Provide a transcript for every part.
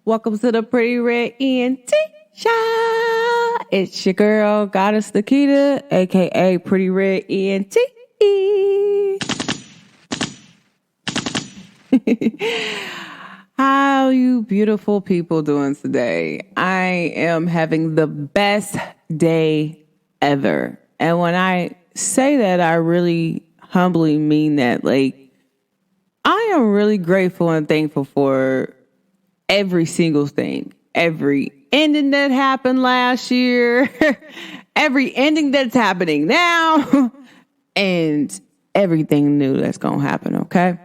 Welcome to the Pretty Red ENT Show. It's your girl, Goddess Nikita, aka Pretty Red ENT. How you beautiful people doing today? I am having the best day ever. And when I say that, I really humbly mean that. Like, I am really grateful and thankful for every single thing, every ending that happened last year, every ending that's happening now, and everything new that's going to happen, okay?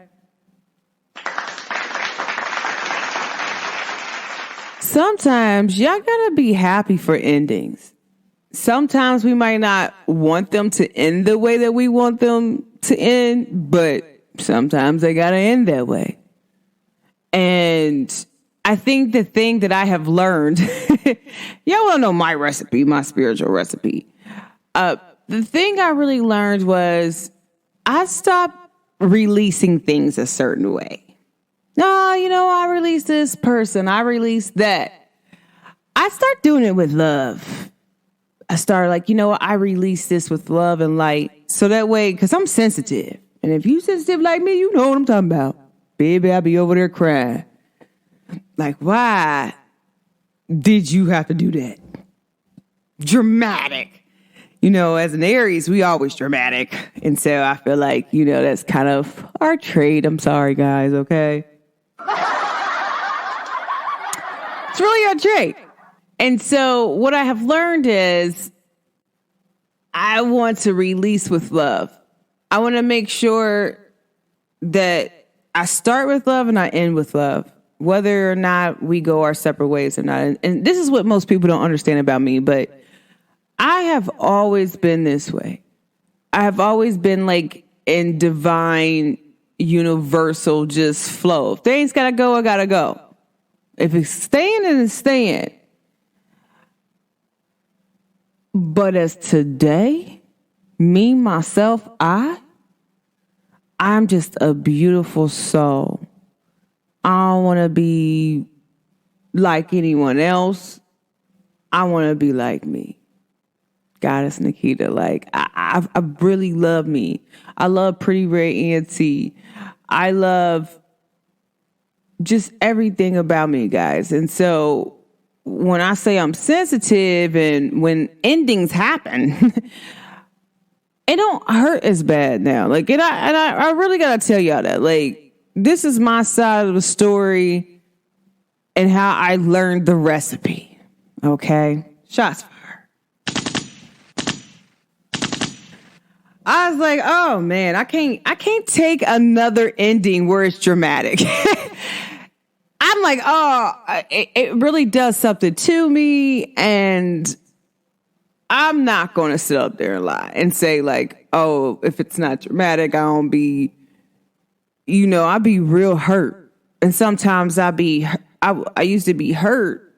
Sometimes y'all gotta be happy for endings. Sometimes we might not want them to end the way that we want them to end, but sometimes they gotta end that way. And I think the thing that I have learned, y'all want to know my recipe, my spiritual recipe. The thing I really learned was I stopped releasing things a certain way. No, I release this person. I release that. I start doing it with love. I started like, I release this with love and light. So that way, because I'm sensitive. And if you sensitive like me, you know what I'm talking about. Baby, I'll be over there crying. Like, why did you have to do that? Dramatic. As an Aries, we always dramatic. And so I feel like, that's kind of our trait. I'm sorry, guys, okay? It's really our trait. And so what I have learned is I want to release with love. I want to make sure that I start with love and I end with love. Whether or not we go our separate ways or not. And this is what most people don't understand about me, but I have always been this way. I have always been like in divine, universal, just flow. If things gotta go, I gotta go. If it's staying, then it's staying. But as today, me, myself, I'm just a beautiful soul. I don't want to be like anyone else. I want to be like me. Goddess Nikita. Like, I really love me. I love Pretty Red ENT. I love just everything about me, guys. And so when I say I'm sensitive and when endings happen, it don't hurt as bad now. Like, I really got to tell y'all that. Like, this is my side of the story and how I learned the recipe. Okay? Shots fired. I was like, oh man, I can't take another ending where it's dramatic. I'm like, it really does something to me, and I'm not going to sit up there and lie and say like, oh, if it's not dramatic, I don't be, I be real hurt. And sometimes I used to be hurt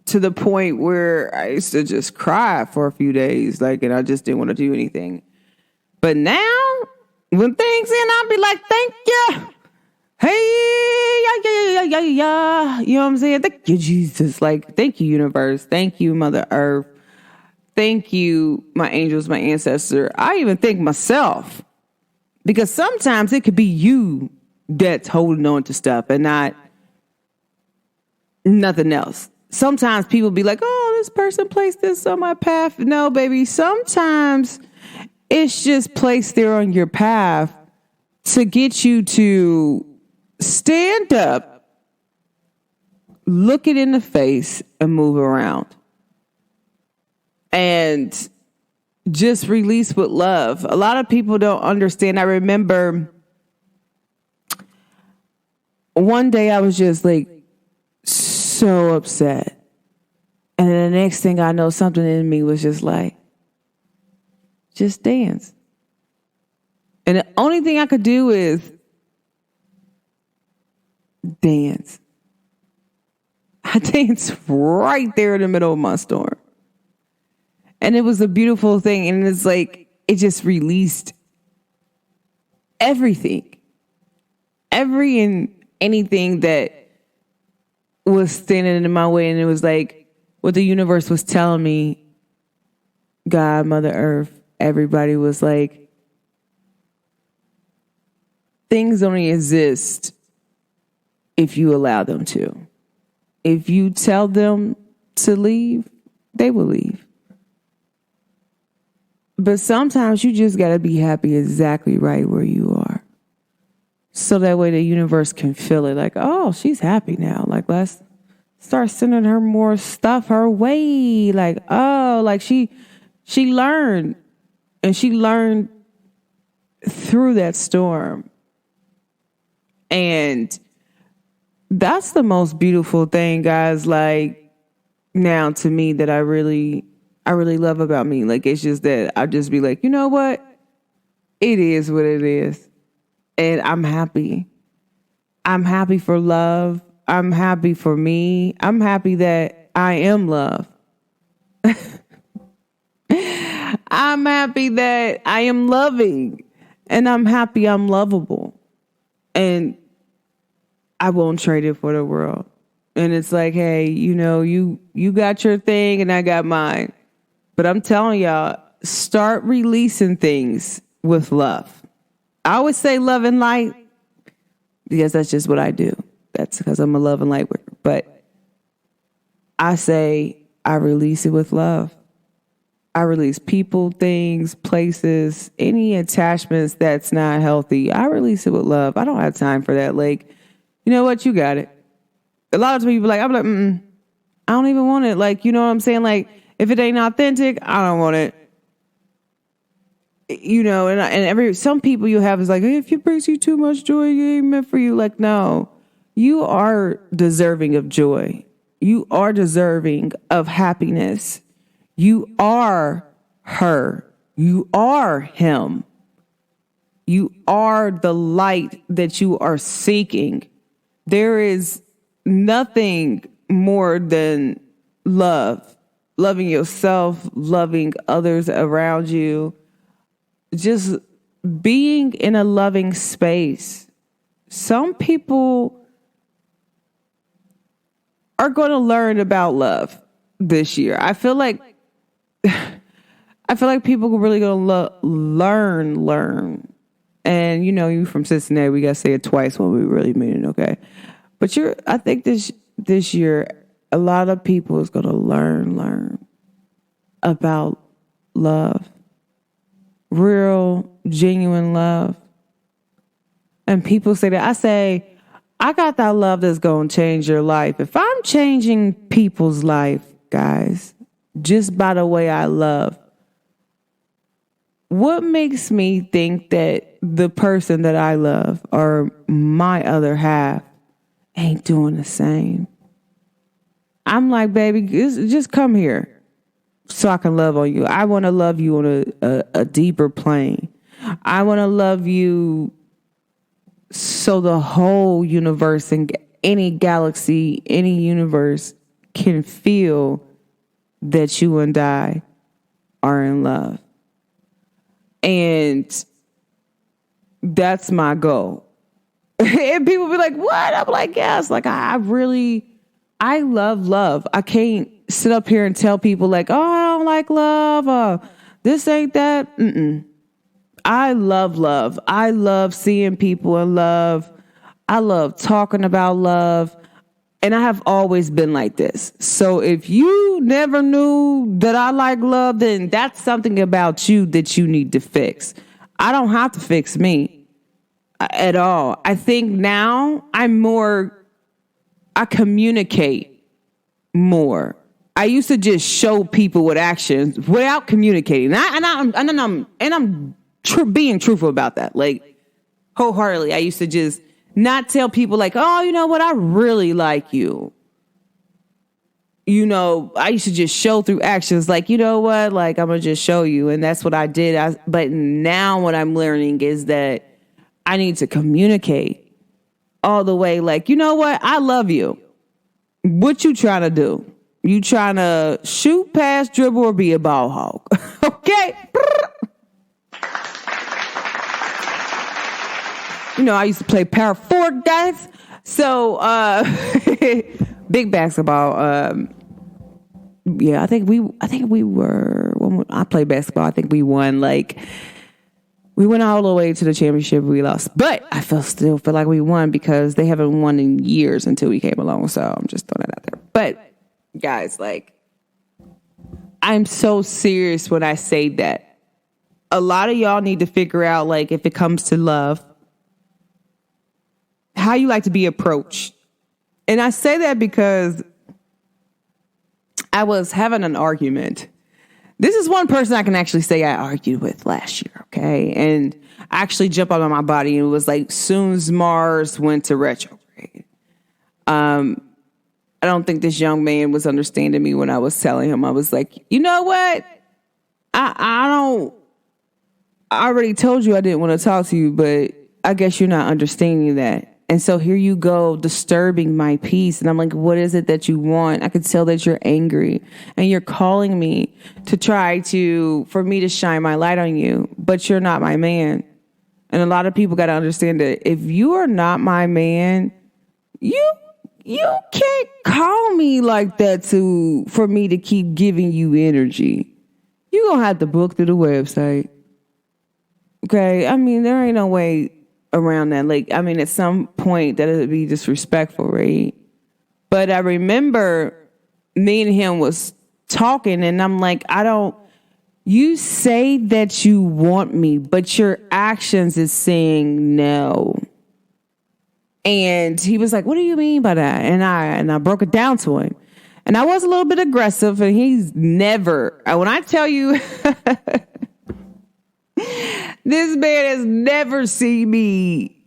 to the point where I used to just cry for a few days, like, and I just didn't want to do anything. But now, when things end, I'll be like, thank you. Hey, yeah. You know what I'm saying? Thank you, Jesus. Like, thank you, universe. Thank you, Mother Earth. Thank you, my angels, my ancestor. I even thank myself. Because sometimes it could be you that's holding on to stuff and not nothing else. Sometimes people be like, oh, this person placed this on my path. No, baby. Sometimes it's just placed there on your path to get you to stand up, look it in the face, and move around. And just release with love. A lot of people don't understand. I remember one day I was just like so upset. And then the next thing I know, something in me was just like, just dance. And the only thing I could do is dance. I danced right there in the middle of my storm. And it was a beautiful thing. And it's like, it just released everything, every and anything that was standing in my way. And it was like what the universe was telling me, God, Mother Earth, everybody was like, things only exist if you allow them to. If you tell them to leave, they will leave. But sometimes you just got to be happy exactly right where you are. So that way the universe can feel it like, oh, she's happy now. Like, let's start sending her more stuff her way. Like, oh, like she learned, and she learned through that storm. And that's the most beautiful thing, guys, like now to me that I really love about me. Like, it's just that I just be like, you know what? It is what it is. And I'm happy. I'm happy for love. I'm happy for me. I'm happy that I am love. I'm happy that I am loving. And I'm happy I'm lovable. And I won't trade it for the world. And it's like, hey, you know, you got your thing and I got mine. But I'm telling y'all, start releasing things with love. I always say love and light because that's just what I do. That's because I'm a love and light worker. But I say I release it with love. I release people, things, places, any attachments that's not healthy. I release it with love. I don't have time for that. Like, you know what? You got it. A lot of people like, I'm like, I don't even want it. Like, you know what I'm saying? Like, if it ain't authentic, I don't want it. You know, and some people you have is like, hey, if it brings you too much joy, it ain't meant for you. Like, no, you are deserving of joy. You are deserving of happiness. You are her. You are him. You are the light that you are seeking. There is nothing more than love, loving yourself, loving others around you. Just being in a loving space. Some people are going to learn about love this year. I feel like people are really going to learn. And you know, you from Cincinnati, we got to say it twice when we really mean it, okay? But I think this year, a lot of people is going to learn about love. Real, genuine love. And people say that. I say, I got that love that's going to change your life. If I'm changing people's life, guys, just by the way I love, what makes me think that the person that I love or my other half ain't doing the same? I'm like, baby, just come here so I can love on you. I want to love you on a deeper plane. I want to love you so the whole universe and any galaxy, any universe can feel that you and I are in love. And that's my goal. And people be like, what? I'm like, yes. Like, I love love. I can't sit up here and tell people like, oh, I don't like love. This ain't that. I love love. I love seeing people in love. I love talking about love. And I have always been like this. So if you never knew that I like love, then that's something about you that you need to fix. I don't have to fix me at all. I think now I communicate more. I used to just show people with actions without communicating. I'm being truthful about that. Like, wholeheartedly, I used to just not tell people like, oh, you know what? I really like you. You know, I used to just show through actions like, you know what? Like, I'm going to just show you. And that's what I did. But now what I'm learning is that I need to communicate all the way. Like, you know what? I love you. What you trying to do? You trying to shoot, pass, dribble, or be a ball hog? Okay. I used to play power forward, guys. So, big basketball. Yeah, I think we were, when I played basketball, I think we won, we went all the way to the championship. We lost, but I still feel like we won because they haven't won in years until we came along. So I'm just throwing that out there. But guys, I'm so serious when I say that. A lot of y'all need to figure out, if it comes to love, how you like to be approached. And I say that because I was having an argument. This is one person I can actually say I argued with last year, okay? And I actually jumped out of my body, and it was soon as Mars went to retrograde. I don't think this young man was understanding me when I was telling him. I was like, you know what? I already told you I didn't want to talk to you, but I guess you're not understanding that. And so here you go, disturbing my peace. And I'm like, what is it that you want? I could tell that you're angry and you're calling me to for me to shine my light on you, but you're not my man. And a lot of people got to understand that if you are not my man, you can't call me like that for me to keep giving you energy. You're going to have to book through the website. Okay? I mean, there ain't no way around that. At some point that would be disrespectful, right? But I remember me and him was talking, and I'm like, you say that you want me, but your actions is saying no. And he was like, what do you mean by that? And I broke it down to him. And I was a little bit aggressive, and he's never, when I tell you, this man has never seen me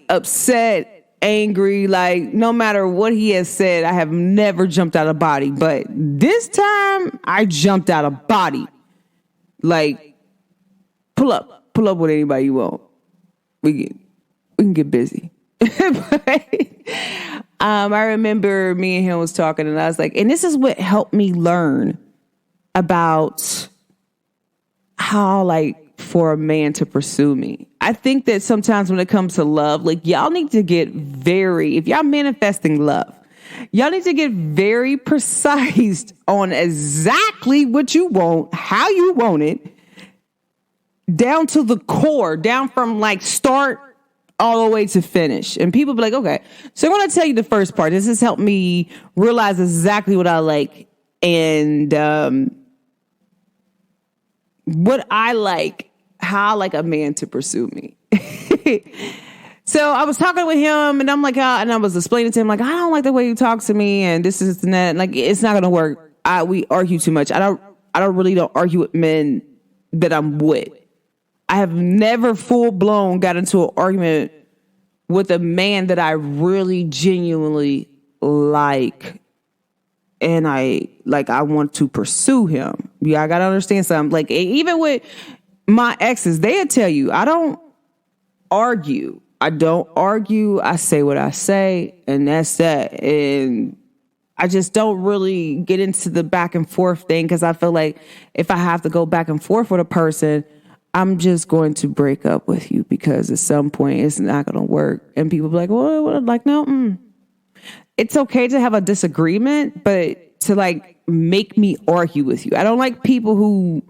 upset, angry, no matter what he has said, I have never jumped out of body. But this time I jumped out of body. Pull up with anybody you want. We can get busy. I remember me and him was talking, and I was like, and this is what helped me learn about how for a man to pursue me. I think that sometimes when it comes to love, y'all need to get if y'all manifesting love, y'all need to get very precise on exactly what you want, how you want it, down to the core, down from start all the way to finish. And people be like, okay, so I'm going to tell you the first part. This has helped me realize exactly what I like and what I like, how I like a man to pursue me. So I was talking with him, and I'm like, and I was explaining to him, I don't like the way you talk to me, and this is and that. It's not going to work. We argue too much. I don't argue with men that I'm with. I have never full blown got into an argument with a man that I really genuinely like. And I want to pursue him. Yeah, I got to understand something. Even with my exes, they'll tell you, I don't argue. I say what I say, and that's that. And I just don't really get into the back and forth thing, because I feel like if I have to go back and forth with a person, I'm just going to break up with you, because at some point it's not going to work. And people be like, well, no, It's okay to have a disagreement, but to make me argue with you. I don't like people who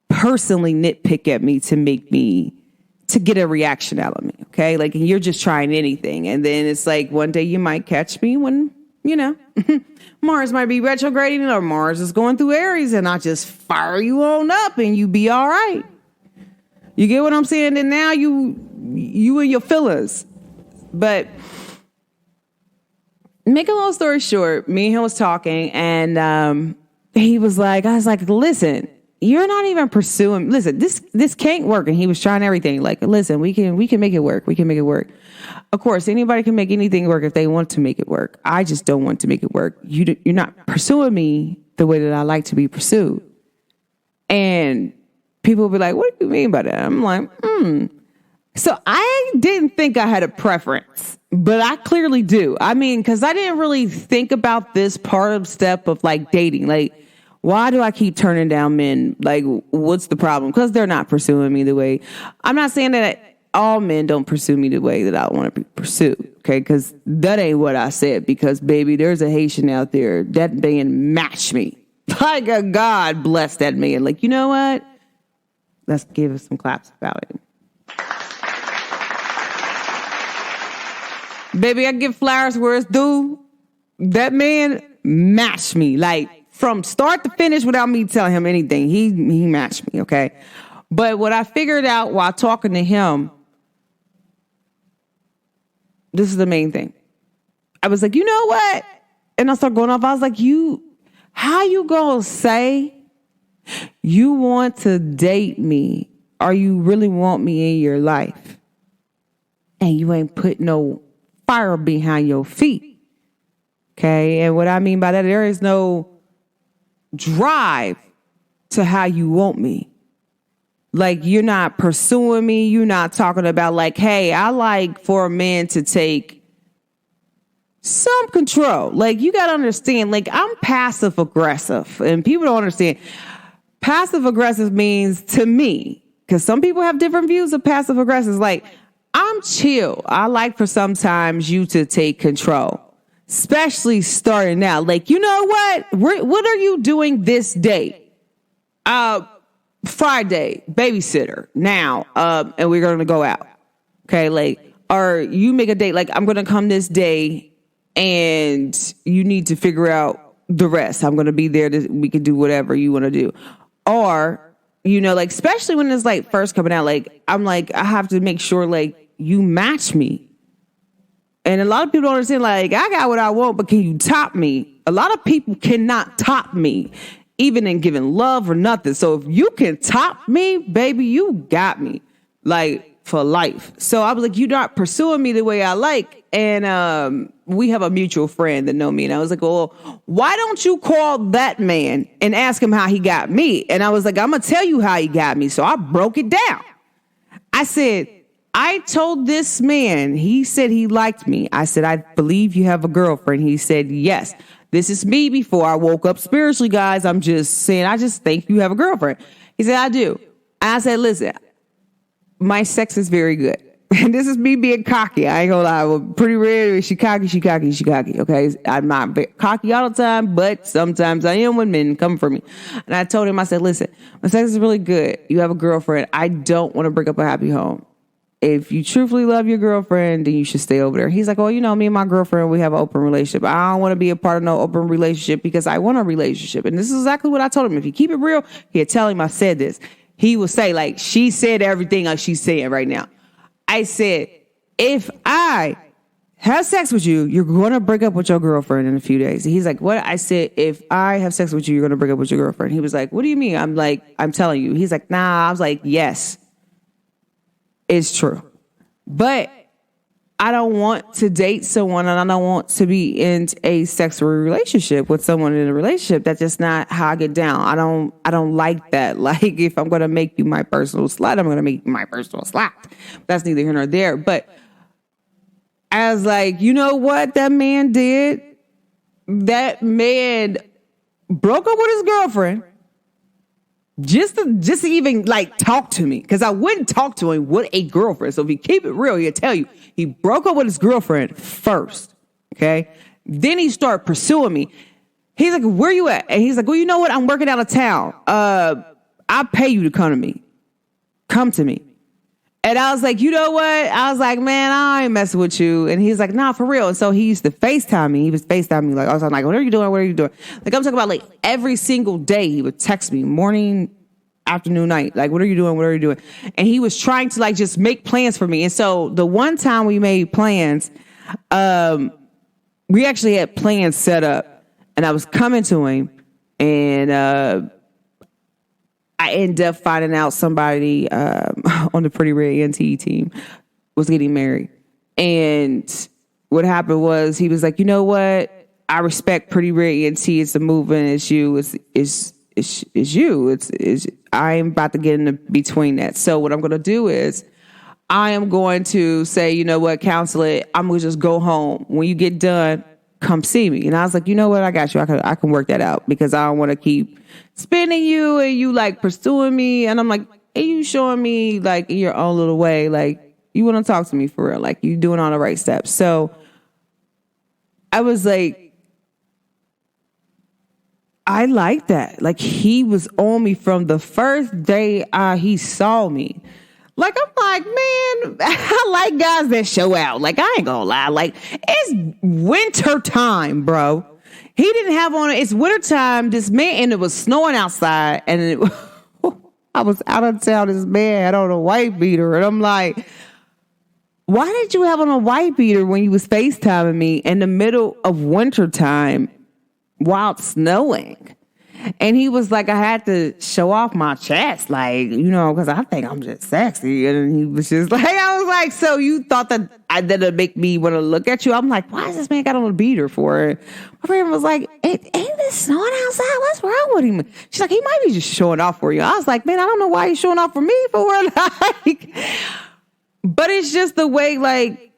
personally nitpick at me to get a reaction out of me. Okay. You're just trying anything. And then it's one day you might catch me when, Mars might be retrograding, or Mars is going through Aries, and I just fire you on up and you be all right. You get what I'm saying? And now you and your feelings. But make a long story short, me and him was talking, and he was like, I was like, listen, you're not even pursuing. Listen, this can't work. And he was trying everything. Listen, we can make it work. We can make it work. Of course, anybody can make anything work if they want to make it work. I just don't want to make it work. You're not pursuing me the way that I like to be pursued. And people will be like, what do you mean by that? I'm like, So I didn't think I had a preference, but I clearly do. Because I didn't really think about this part of step of dating. Why do I keep turning down men? What's the problem? Because they're not pursuing me the way. I'm not saying that all men don't pursue me the way that I want to be pursued. Okay. Cause that ain't what I said, because baby, there's a Haitian out there that man matched me. Like a God bless that man. Like, you know what? Let's give us some claps about it. Baby, I give flowers where it's due. That man matched me. Like from start to finish without me telling him anything. He matched me. Okay. But what I figured out while talking to him, this is the main thing. I was like, you know what? And I started going off. I was like, how you gonna say you want to date me or you really want me in your life and you ain't put no fire behind your feet? Okay. And what I mean by that, there is no drive to how you want me. Like, you're not pursuing me. You're not talking about like, hey, I like for a man to take some control. Like, you got to understand, like, I'm passive aggressive, and people don't understand. Passive aggressive means to me, because some people have different views of passive aggressive. Like, I'm chill. I like for sometimes you to take control, especially starting out. Like, you know what are you doing this day? Friday, babysitter now, and we're going to go out. Okay. Like, or you make a date, like, I'm going to come this day and you need to figure out the rest. I'm going to be there. We can do whatever you want to do. Or, you know, like, especially when it's like first coming out, like, I'm like, I have to make sure like you match me. And a lot of people don't understand, like, I got what I want, but can you top me? A lot of people cannot top me, even in giving love or nothing. So if you can top me, baby, you got me, like, for life. So I was like, you're not pursuing me the way I like. And we have a mutual friend that know me. And I was like, well, why don't you call that man and ask him how he got me? And I was like, I'm going to tell you how he got me. So I broke it down. I said, I told this man, he said he liked me. I said, I believe you have a girlfriend. He said, yes. This is me before I woke up spiritually, guys. I'm just saying, I just think you have a girlfriend. He said, I do. And I said, listen, my sex is very good. And this is me being cocky. I ain't gonna lie. Well, pretty rare. She cocky. Okay. I'm not cocky all the time, but sometimes I am when men come for me. And I told him, I said, listen, my sex is really good. You have a girlfriend. I don't want to break up a happy home. If you truthfully love your girlfriend, then you should stay over there. He's like, well, you know, me and my girlfriend, we have an open relationship. I don't want to be a part of no open relationship because I want a relationship. And this is exactly what I told him. If you keep it real, he'll tell him I said this. He will say, like, she said everything like she's saying right now. I said, if I have sex with you, you're going to break up with your girlfriend in a few days. He's like, what? I said, if I have sex with you, you're going to break up with your girlfriend. He was like, what do you mean? I'm like, I'm telling you. He's like, nah. I was like, yes. It's true. But I don't want to date someone and I don't want to be in a sexual relationship with someone in a relationship. That's just not how I get down. I don't like that. Like, if I'm going to make you my personal slut, I'm going to make you my personal slut. That's neither here nor there. But I was like, you know what that man did? That man broke up with his girlfriend. Just to even like talk to me, because I wouldn't talk to him with a girlfriend. So if you keep it real, he'll tell you he broke up with his girlfriend first. Okay. Then he started pursuing me. He's like, where you at? And he's like, well, you know what? I'm working out of town. I'll pay you to come to me. Come to me. And I was like, you know what? I was like, man, I ain't messing with you. And he's like, nah, for real. And so he used to FaceTime me. He was FaceTime me. Like, I was like, what are you doing? What are you doing? Like, I'm talking about like every single day he would text me morning, afternoon, night. Like, what are you doing? What are you doing? And he was trying to like just make plans for me. And so the one time we made plans, we actually had plans set up and I was coming to him and, I ended up finding out somebody on the Pretty Red NT team was getting married. And what happened was he was like, you know what? I respect Pretty Red NT. It's a movement. It's you. It's you. I'm about to get in between that. So what I'm going to do is I am going to say, you know what, counsel it. I'm going to just go home. When you get done, come see me. And I was like, you know what? I got you. I can work that out because I don't want to keep spinning you and you like pursuing me. And I'm like, hey, you showing me like in your own little way, like you want to talk to me for real. Like, you doing all the right steps. So I was like, I like that. Like, he was on me from the first day he saw me. Like, I'm like, man, I like guys that show out. Like, I ain't gonna lie. Like, it's winter time, bro. He didn't have on, it's winter time. This man, and it was snowing outside. And I was out of town. This man had on a white beater. And I'm like, why did you have on a white beater when you was FaceTiming me in the middle of winter time while it's snowing? And he was like, I had to show off my chest, like, you know, because I think I'm just sexy. And he was just like, I was like, so you thought that that'd make me want to look at you? I'm like, why is this man got on a beater for? My friend was like, ain't this snowing outside? What's wrong with him? She's like, he might be just showing off for you. I was like, man, I don't know why he's showing off for me for. Like, but it's just the way, like,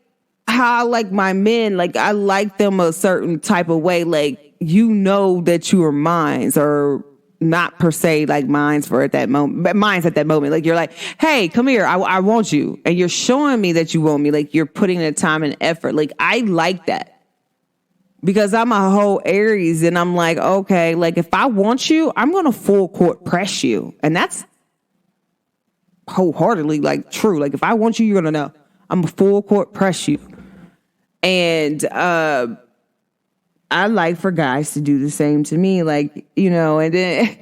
how I like my men. Like, I like them a certain type of way. Like, you know that you are mines, or not per se like mines for at that moment, but mines at that moment. Like, you're like, hey, come here. I want you. And you're showing me that you want me. Like, you're putting in the time and effort. Like, I like that because I'm a whole Aries, and I'm like, okay, like, if I want you, I'm going to full court press you. And that's wholeheartedly like true. Like, if I want you, you're going to know I'm a full court press you. And, I like for guys to do the same to me, like, you know, and then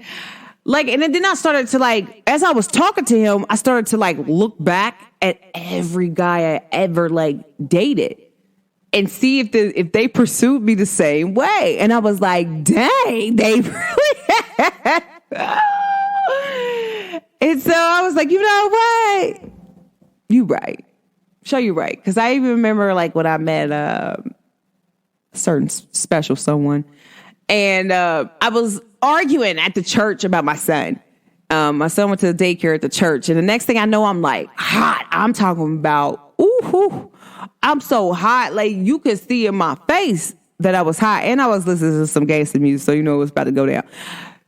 like, and then I started to like, as I was talking to him, I started to like look back at every guy I ever like dated and see if they pursued me the same way. And I was like, dang, they really had. And so I was like, you know what? You right. Show you right. Because I even remember like when I met certain special someone, and I was arguing at the church about my son. My son went to the daycare at the church, and the next thing I know, I'm like hot. I'm talking about, ooh, I'm so hot, like you could see in my face that I was hot, and I was listening to some gangster music, so you know it was about to go down.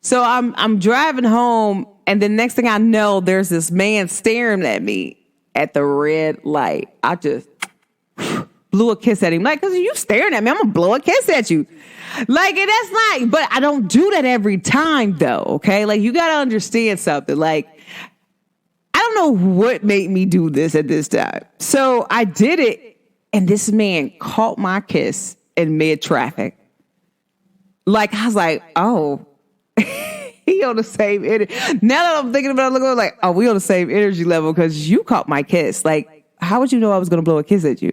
So I'm driving home, and the next thing I know, there's this man staring at me at the red light. I just blew a kiss at him. Like, because you staring at me, I'm going to blow a kiss at you. Like, and that's not, but I don't do that every time, though, okay? Like, you got to understand something. Like, I don't know what made me do this at this time. So I did it, and this man caught my kiss in mid-traffic. Like, I was like, oh, he on the same energy. Now that I'm thinking about it, I'm like, oh, we on the same energy level because you caught my kiss. Like, how would you know I was going to blow a kiss at you?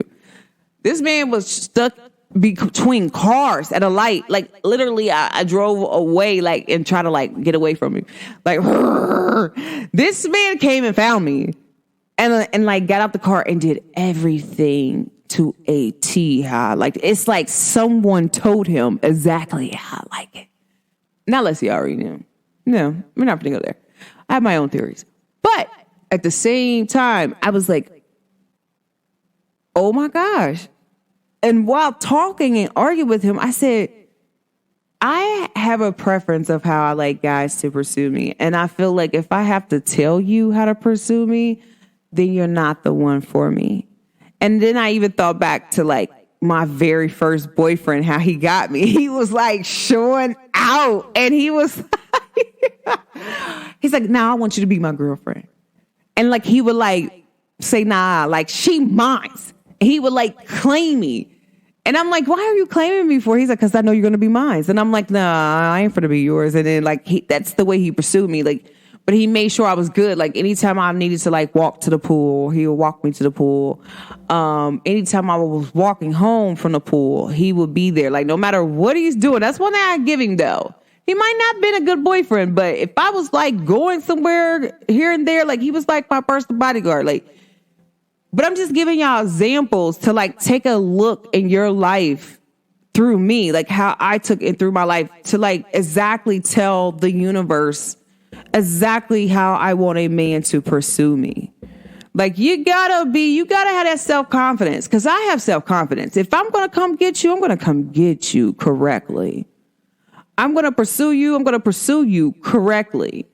This man was stuck between cars at a light. Like, literally, I drove away, like, and tried to, like, get away from him. Like, this man came and found me and like, got out the car and did everything to a T. How, like, it's like someone told him exactly how I like it. Now, let's see, I already knew. No, we're not going to go there. I have my own theories. But at the same time, I was like, oh my gosh. And while talking and arguing with him, I said, I have a preference of how I like guys to pursue me. And I feel like if I have to tell you how to pursue me, then you're not the one for me. And then I even thought back to like my very first boyfriend, how he got me. He was like showing out, and he was like, he's like, nah, I want you to be my girlfriend. And like, he would like say, nah, like she mine. He would like claim me. And I'm like, why are you claiming me for? He's like, because I know you're going to be mine. And I'm like, nah, I ain't for to be yours. And then like, that's the way he pursued me. Like, but he made sure I was good. Like anytime I needed to like walk to the pool, he would walk me to the pool. Anytime I was walking home from the pool, he would be there. Like no matter what he's doing, that's one thing I give him though. He might not have been a good boyfriend, but if I was like going somewhere here and there, like he was like my personal bodyguard. Like, but I'm just giving y'all examples to like take a look in your life through me, like how I took it through my life to like exactly tell the universe exactly how I want a man to pursue me. Like you gotta have that self-confidence, because I have self-confidence. If I'm going to come get you, I'm going to come get you correctly. I'm going to pursue you. I'm going to pursue you correctly.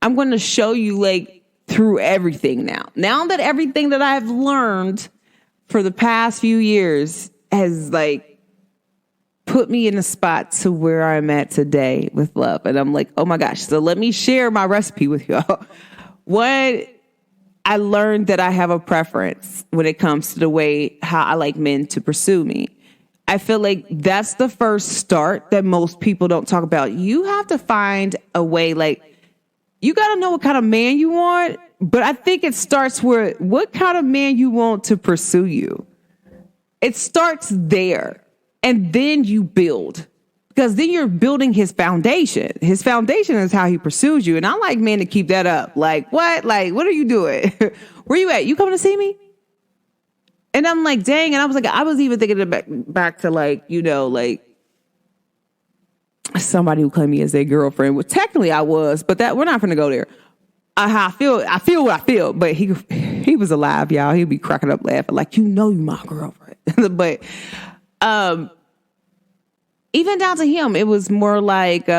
I'm going to show you like through everything now. Now that everything that I've learned for the past few years has like put me in a spot to where I'm at today with love. And I'm like, oh my gosh. So let me share my recipe with y'all. What I learned that I have a preference when it comes to the way how I like men to pursue me. I feel like that's the first start that most people don't talk about. You have to find a way, like, you got to know what kind of man you want, but I think it starts with what kind of man you want to pursue you. It starts there, and then you build, because then you're building his foundation. His foundation is how he pursues you, and I like men to keep that up. Like, what? Like, what are you doing? Where you at? You coming to see me? And I'm like, dang. And I was like, I was even thinking back to like, you know, like somebody who claimed me as a girlfriend. Well, technically I was, but that we're not going to go there. I feel what I feel, but he was alive, y'all. He'd be cracking up laughing like, you know, you my girlfriend. But even down to him, it was more like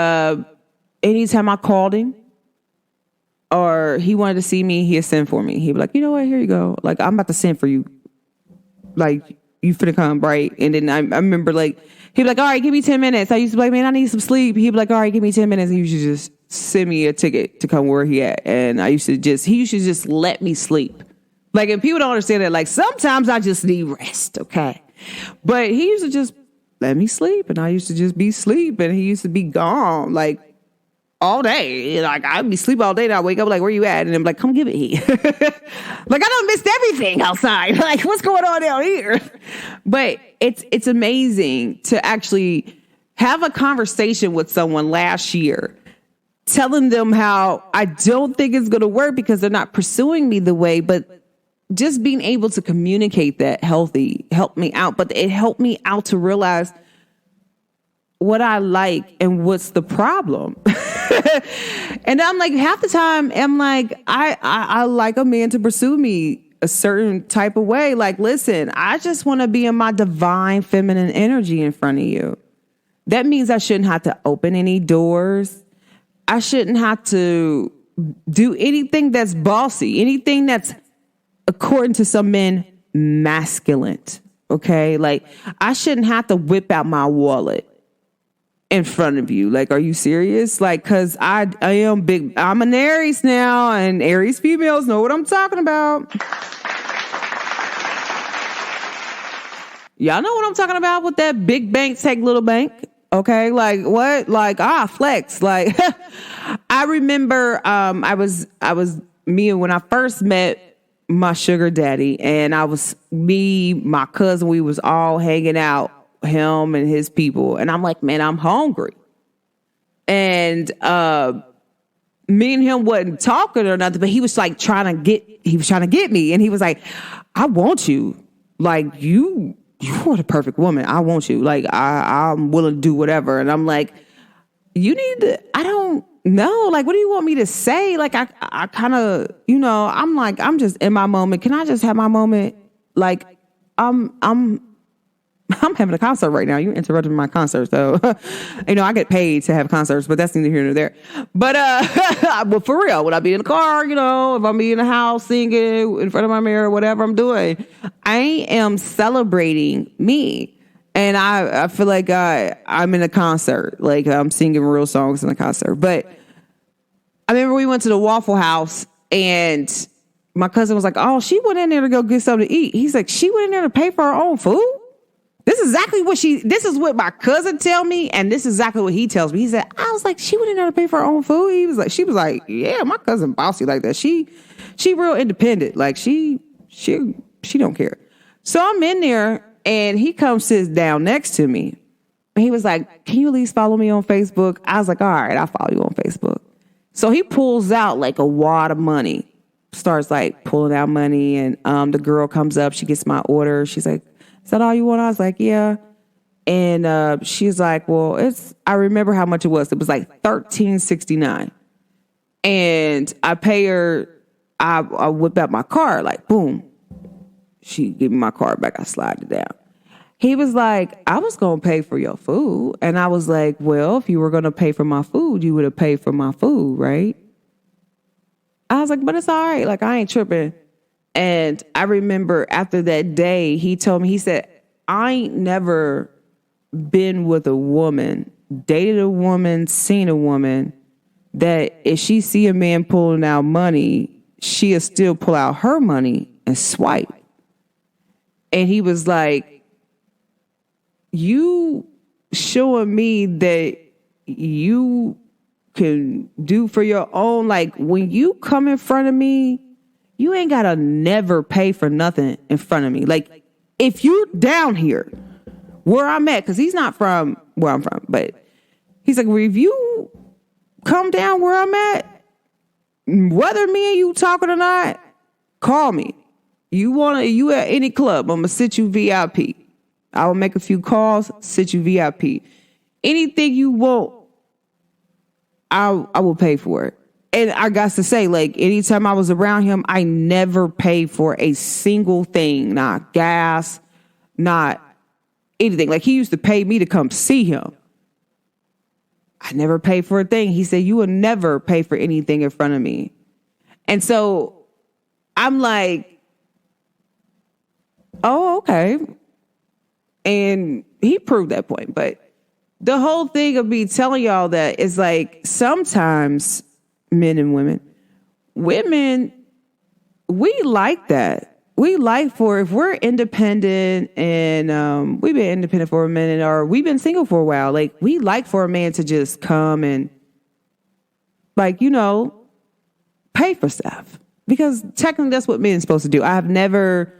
anytime I called him or he wanted to see me, he'd send for me. He'd be like, you know what? Here you go. Like, I'm about to send for you. Like, you finna come, right? And then I remember, like, he'd be like, all right, give me 10 minutes. I used to be like, man, I need some sleep. He'd be like, all right, give me 10 minutes. And he used to just send me a ticket to come where he at. And he used to just let me sleep. Like, and people don't understand that. Like, sometimes I just need rest, okay? But he used to just let me sleep. And I used to just be asleep. And he used to be gone, like, all day. Like, I'd be asleep all day and I wake up like, where you at? And I'm like, come give it here. Like, I done missed everything outside. Like, what's going on down here? But it's amazing to actually have a conversation with someone last year, telling them how I don't think it's going to work because they're not pursuing me the way, but just being able to communicate that healthy helped me out. But it helped me out to realize what I like and what's the problem. And I'm like, half the time, I'm like, I like a man to pursue me a certain type of way. Like, listen, I just want to be in my divine feminine energy in front of you. That means I shouldn't have to open any doors. I shouldn't have to do anything that's bossy, anything that's, according to some men, masculine. Okay? Like, I shouldn't have to whip out my wallet in front of you. Like, are you serious? Like, cause I am big. I'm an Aries now, and Aries females know what I'm talking about. Y'all know what I'm talking about with that big bank take little bank. Okay. Like, what? Like, flex. Like, I remember, I was me when I first met my sugar daddy, and my cousin, we was all hanging out, him and his people. And I'm like, man, I'm hungry. And me and him wasn't talking or nothing, but he was like trying to get me. And he was like, I want you. Like, you are the perfect woman. I want you. Like, I'm willing to do whatever. And I'm like, I don't know. Like, what do you want me to say? Like, I kind of, I'm like, I'm just in my moment. Can I just have my moment? Like, I'm having a concert right now. You interrupted my concert. So, I get paid to have concerts, but that's neither here nor there. But, but for real, when I be in the car, if I'm be in the house singing in front of my mirror, whatever I'm doing, I am celebrating me. And I feel like I'm in a concert, like I'm singing real songs in the concert. But I remember we went to the Waffle House, and my cousin was like, oh, she went in there to go get something to eat. He's like, she went in there to pay for her own food? This is exactly this is what my cousin tell me, and this is exactly what he tells me. He said, I was like, she went in there to pay for her own food? She was like, yeah, my cousin bossy like that. She real independent. Like, she don't care. So I'm in there, and he comes, sits down next to me. And he was like, can you at least follow me on Facebook? I was like, all right, I'll follow you on Facebook. So he pulls out like a wad of money, starts like pulling out money, and the girl comes up, she gets my order. She's like, is that all you want? I was like, yeah. And she's like, well, I remember how much it was. It was like $13.69. And I pay her, I whip out my card, like, boom. She give me my card back. I slide it down. He was like, I was going to pay for your food. And I was like, well, if you were going to pay for my food, you would have paid for my food, right? I was like, but it's all right. Like, I ain't tripping. And I remember after that day, he told me, he said, I ain't never been with a woman, dated a woman, seen a woman that if she see a man pulling out money, she'll still pull out her money and swipe. And he was like, you showing me that you can do for your own. Like, when you come in front of me, you ain't gotta never pay for nothing in front of me. Like, if you down here where I'm at, because he's not from where I'm from, but he's like, well, if you come down where I'm at, whether me and you talking or not, call me. You at any club, I'm gonna sit you VIP. I will make a few calls, sit you VIP. Anything you want, I will pay for it. And I got to say, like, anytime I was around him, I never paid for a single thing, not gas, not anything. Like, he used to pay me to come see him. I never paid for a thing. He said, you will never pay for anything in front of me. And so I'm like, oh, okay. And he proved that point. But the whole thing of me telling y'all that is like, sometimes men and women, we like that. We like for, if we're independent and we've been independent for a minute, or we've been single for a while, like, we like for a man to just come and, like, you know, pay for stuff. Because technically that's what men are supposed to do. I have never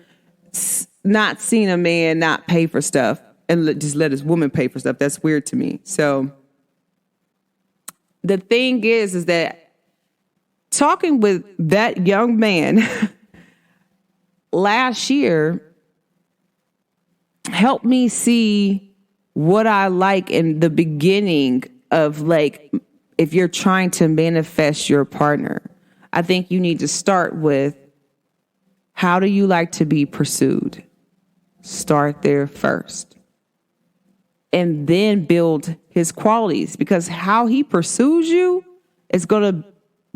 not seen a man not pay for stuff and just let his woman pay for stuff. That's weird to me. So the thing is that talking with that young man last year helped me see what I like in the beginning of, like, if you're trying to manifest your partner, I think you need to start with, how do you like to be pursued? Start there first. And then build his qualities, because how he pursues you is going to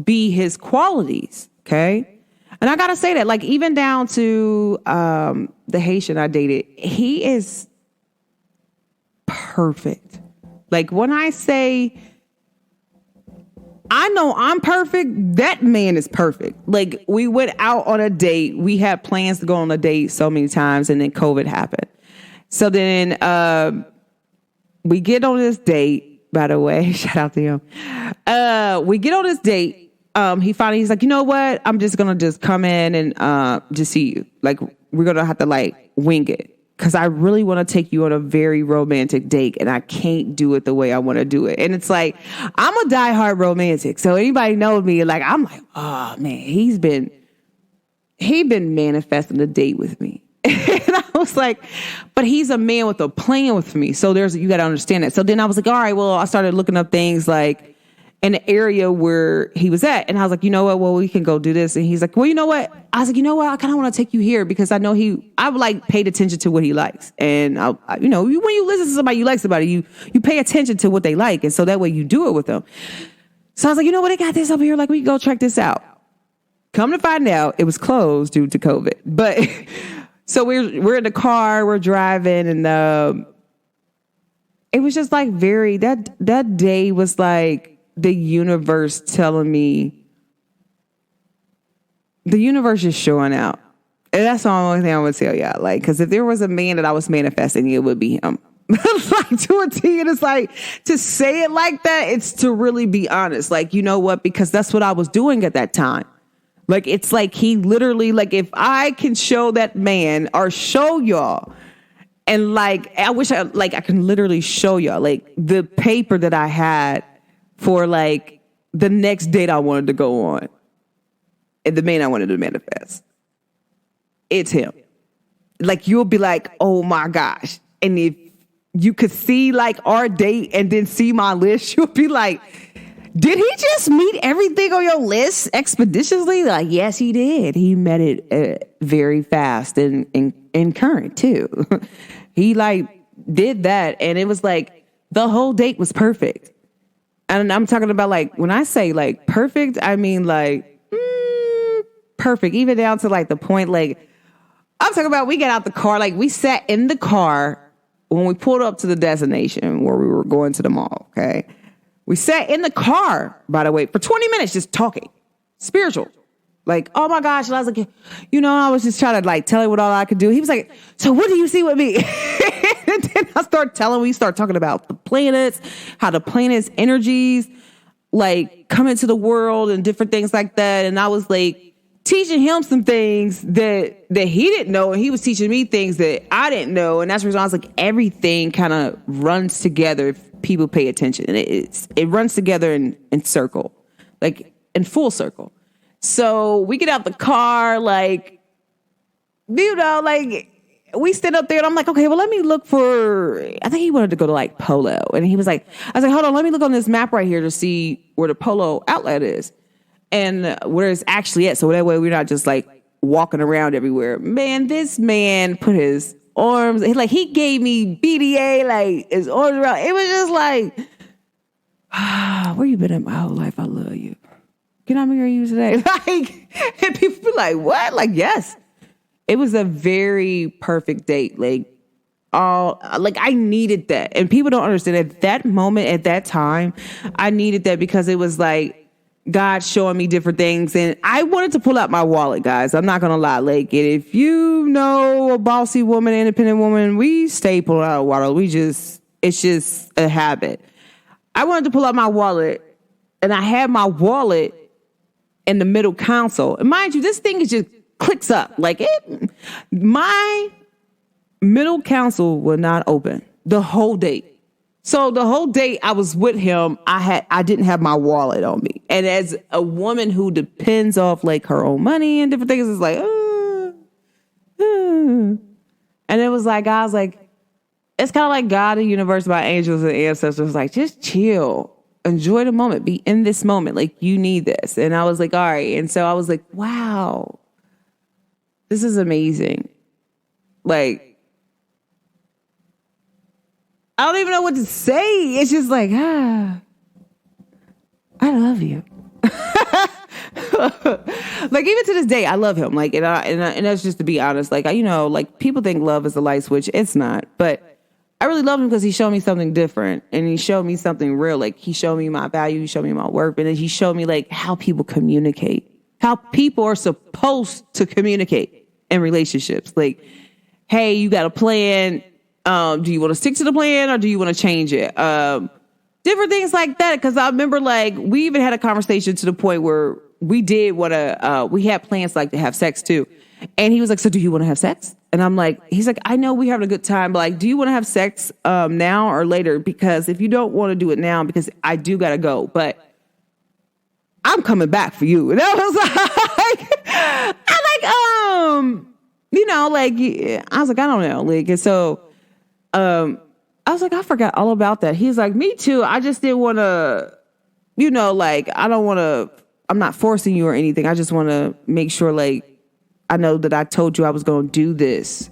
be his qualities. Okay. And I got to say that, like, even down to the Haitian I dated, he is perfect. Like, when I say I know I'm perfect, that man is perfect. Like, we went out on a date. We had plans to go on a date so many times, and then COVID happened. So then we get on this date, by the way, shout out to him. We get on this date. He's like, you know what? I'm just going to just come in and just see you. Like, we're going to have to, like, wing it. Because I really want to take you on a very romantic date, and I can't do it the way I want to do it. And it's like, I'm a diehard romantic. So anybody knows me, like, I'm like, oh man, he been manifesting a date with me. And I was like, but he's a man with a plan with me. So you got to understand that. So then I was like, all right, well, I started looking up things like in the area where he was at. And I was like, you know what? Well, we can go do this. And he's like, well, you know what? I was like, you know what? I kind of want to take you here because I know I've like paid attention to what he likes. And when you listen to somebody, you like somebody, you pay attention to what they like. And so that way you do it with them. So I was like, you know what? I got this over here. Like, we can go check this out. Come to find out, it was closed due to COVID. But so we're in the car, we're driving, and it was just like that day was like the universe telling me, the universe is showing out. And that's the only thing I would tell y'all. Like, because if there was a man that I was manifesting, it would be him. Like, to a T, and it's like, to say it like that, it's to really be honest. Like, you know what? Because that's what I was doing at that time. Like, it's like he literally, like, if I can show that man or show y'all, and like, I wish I can literally show y'all, like, the paper that I had for like the next date I wanted to go on and the man I wanted to manifest. It's him. Like, you'll be like, oh my gosh. And if you could see like our date and then see my list, you'll be like, did he just meet everything on your list expeditiously? Like, yes, he did. He met it very fast and current too. He like did that. And it was like, the whole date was perfect. And I'm talking about, like, when I say like perfect, I mean like, perfect, even down to like the point, like, I'm talking about we got out the car, like we sat in the car when we pulled up to the destination where we were going to the mall, okay? We sat in the car, by the way, for 20 minutes just talking. Spiritual. Like, oh my gosh. And I was like, I was just trying to like tell him what all I could do. He was like, so what do you see with me? And then we start talking about the planets, how the planets' energies like come into the world and different things like that. And I was like, teaching him some things that he didn't know, and he was teaching me things that I didn't know, and that's the reason I was like, everything kind of runs together if people pay attention, and it runs together in circle, like in full circle. So we get out the car, like, like we stood up there, and I'm like, okay, well, let me look for. I think he wanted to go to like Polo, and he was like, I was like, hold on, let me look on this map right here to see where the Polo outlet is. And where it's actually at. So that way we're not just like walking around everywhere. Man, this man put his arms, he gave me BDA, like his arms around. It was just like, where you been in my whole life? I love you. Can I marry you today? Like, and people be like, what? Like, yes. It was a very perfect date. Like, I needed that. And people don't understand at that moment, at that time, I needed that because it was like, God showing me different things. And I wanted to pull out my wallet, guys. I'm not going to lie. Like, if you know a bossy woman, independent woman, we stay pulling out our wallet. It's just a habit. I wanted to pull out my wallet, and I had my wallet in the middle console. And mind you, this thing is just clicks up. Like, my middle console will not open the whole date. So the whole day I was with him, I didn't have my wallet on me. And as a woman who depends off like her own money and different things, it's like, and it was like, I was like, it's kind of like God, the universe, my angels and ancestors, like, just chill, enjoy the moment, be in this moment. Like, you need this. And I was like, all right. And so I was like, wow, this is amazing. Like, I don't even know what to say. It's just like, I love you. Like, even to this day, I love him. Like, and that's just to be honest. Like, like people think love is a light switch. It's not. But I really love him because he showed me something different, and he showed me something real. Like, he showed me my value, he showed me my work, and then he showed me like how people communicate, how people are supposed to communicate in relationships. Like, hey, you got a plan. Do you want to stick to the plan or do you want to change it? Different things like that. Because I remember, like, we even had a conversation to the point where we did want to, we had plans like to have sex too. And he was like, so do you want to have sex? And I'm like, he's like, I know we're having a good time, but like, do you want to have sex now or later? Because if you don't want to do it now, because I do got to go, but I'm coming back for you. And I was like, I was like, I don't know. Like, and so, I was like, I forgot all about that. He's like, me too. I just didn't want to, like, I'm not forcing you or anything. I just want to make sure, like, I know that I told you I was going to do this,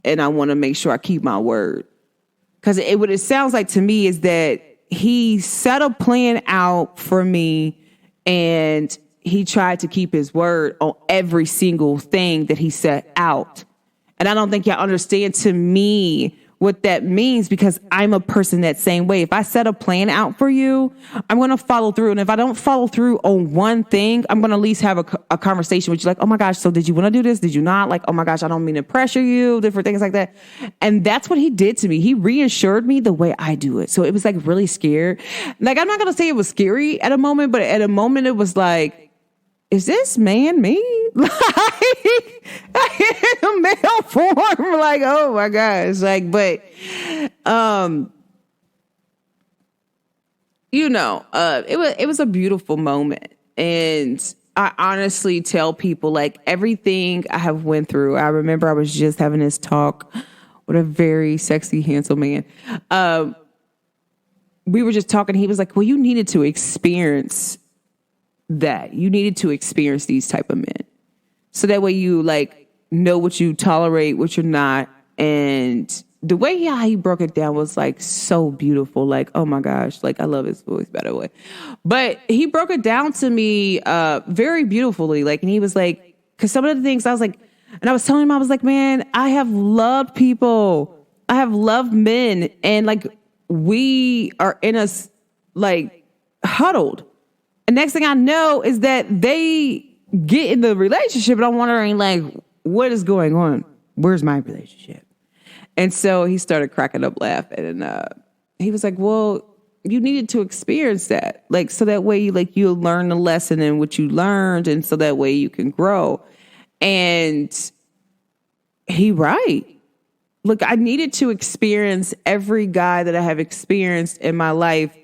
and I want to make sure I keep my word. Because what it sounds like to me is that he set a plan out for me, and he tried to keep his word on every single thing that he set out. And I don't think y'all understand, to me, what that means, because I'm a person that same way. If I set a plan out for you, I'm going to follow through. And if I don't follow through on one thing, I'm going to at least have a conversation with you. Like, oh my gosh, so did you want to do this? Did you not? Like, oh my gosh, I don't mean to pressure you, different things like that. And that's what he did to me. He reassured me the way I do it. So it was like really scared. Like, I'm not going to say it was scary at a moment, but at a moment it was like, is this man me? Like, in a male form, like, oh my gosh. Like, but, it was a beautiful moment. And I honestly tell people, like, everything I have went through. I remember I was just having this talk with a very sexy, handsome man. We were just talking. He was like, well, you needed to experience that. You needed to experience these type of men. So that way you, like, know what you tolerate, what you're not. And the way how he broke it down was, like, so beautiful. Like, oh my gosh. Like, I love his voice, by the way. But he broke it down to me very beautifully. Like, and he was like, because some of the things I was like, and I was telling him, I was like, man, I have loved people. I have loved men. And like, we are in a, like, huddled. And next thing I know is that they get in the relationship and I'm wondering, like, what is going on? Where's my relationship? And so he started cracking up laughing. And he was like, well, you needed to experience that. Like, so that way you, like, you'll learn the lesson in what you learned. And so that way you can grow. And he right. Look, I needed to experience every guy that I have experienced in my life,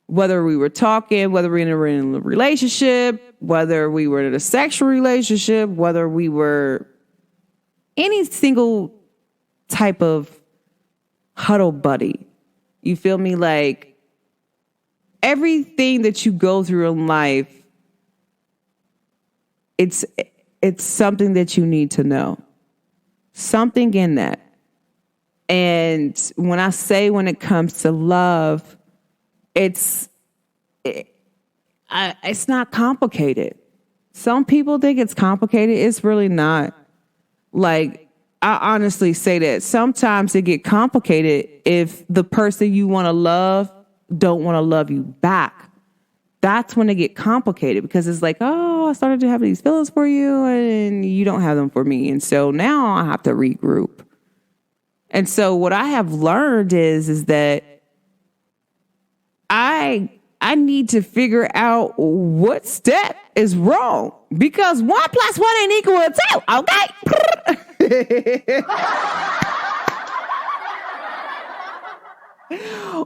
whether we were talking, whether we were in a relationship, whether we were in a sexual relationship, whether we were any single type of huddle buddy. You feel me? Like, everything that you go through in life, it's something that you need to know. Something in that. And when I say when it comes to love, it's not complicated. Some people think it's complicated. It's really not. Like, I honestly say that sometimes it get complicated if the person you want to love don't want to love you back. That's when it get complicated, because it's like, oh, I started to have these feelings for you and you don't have them for me. And so now I have to regroup. And so what I have learned is that I need to figure out what step is wrong, because 1 + 1 ain't equal to 2. Okay.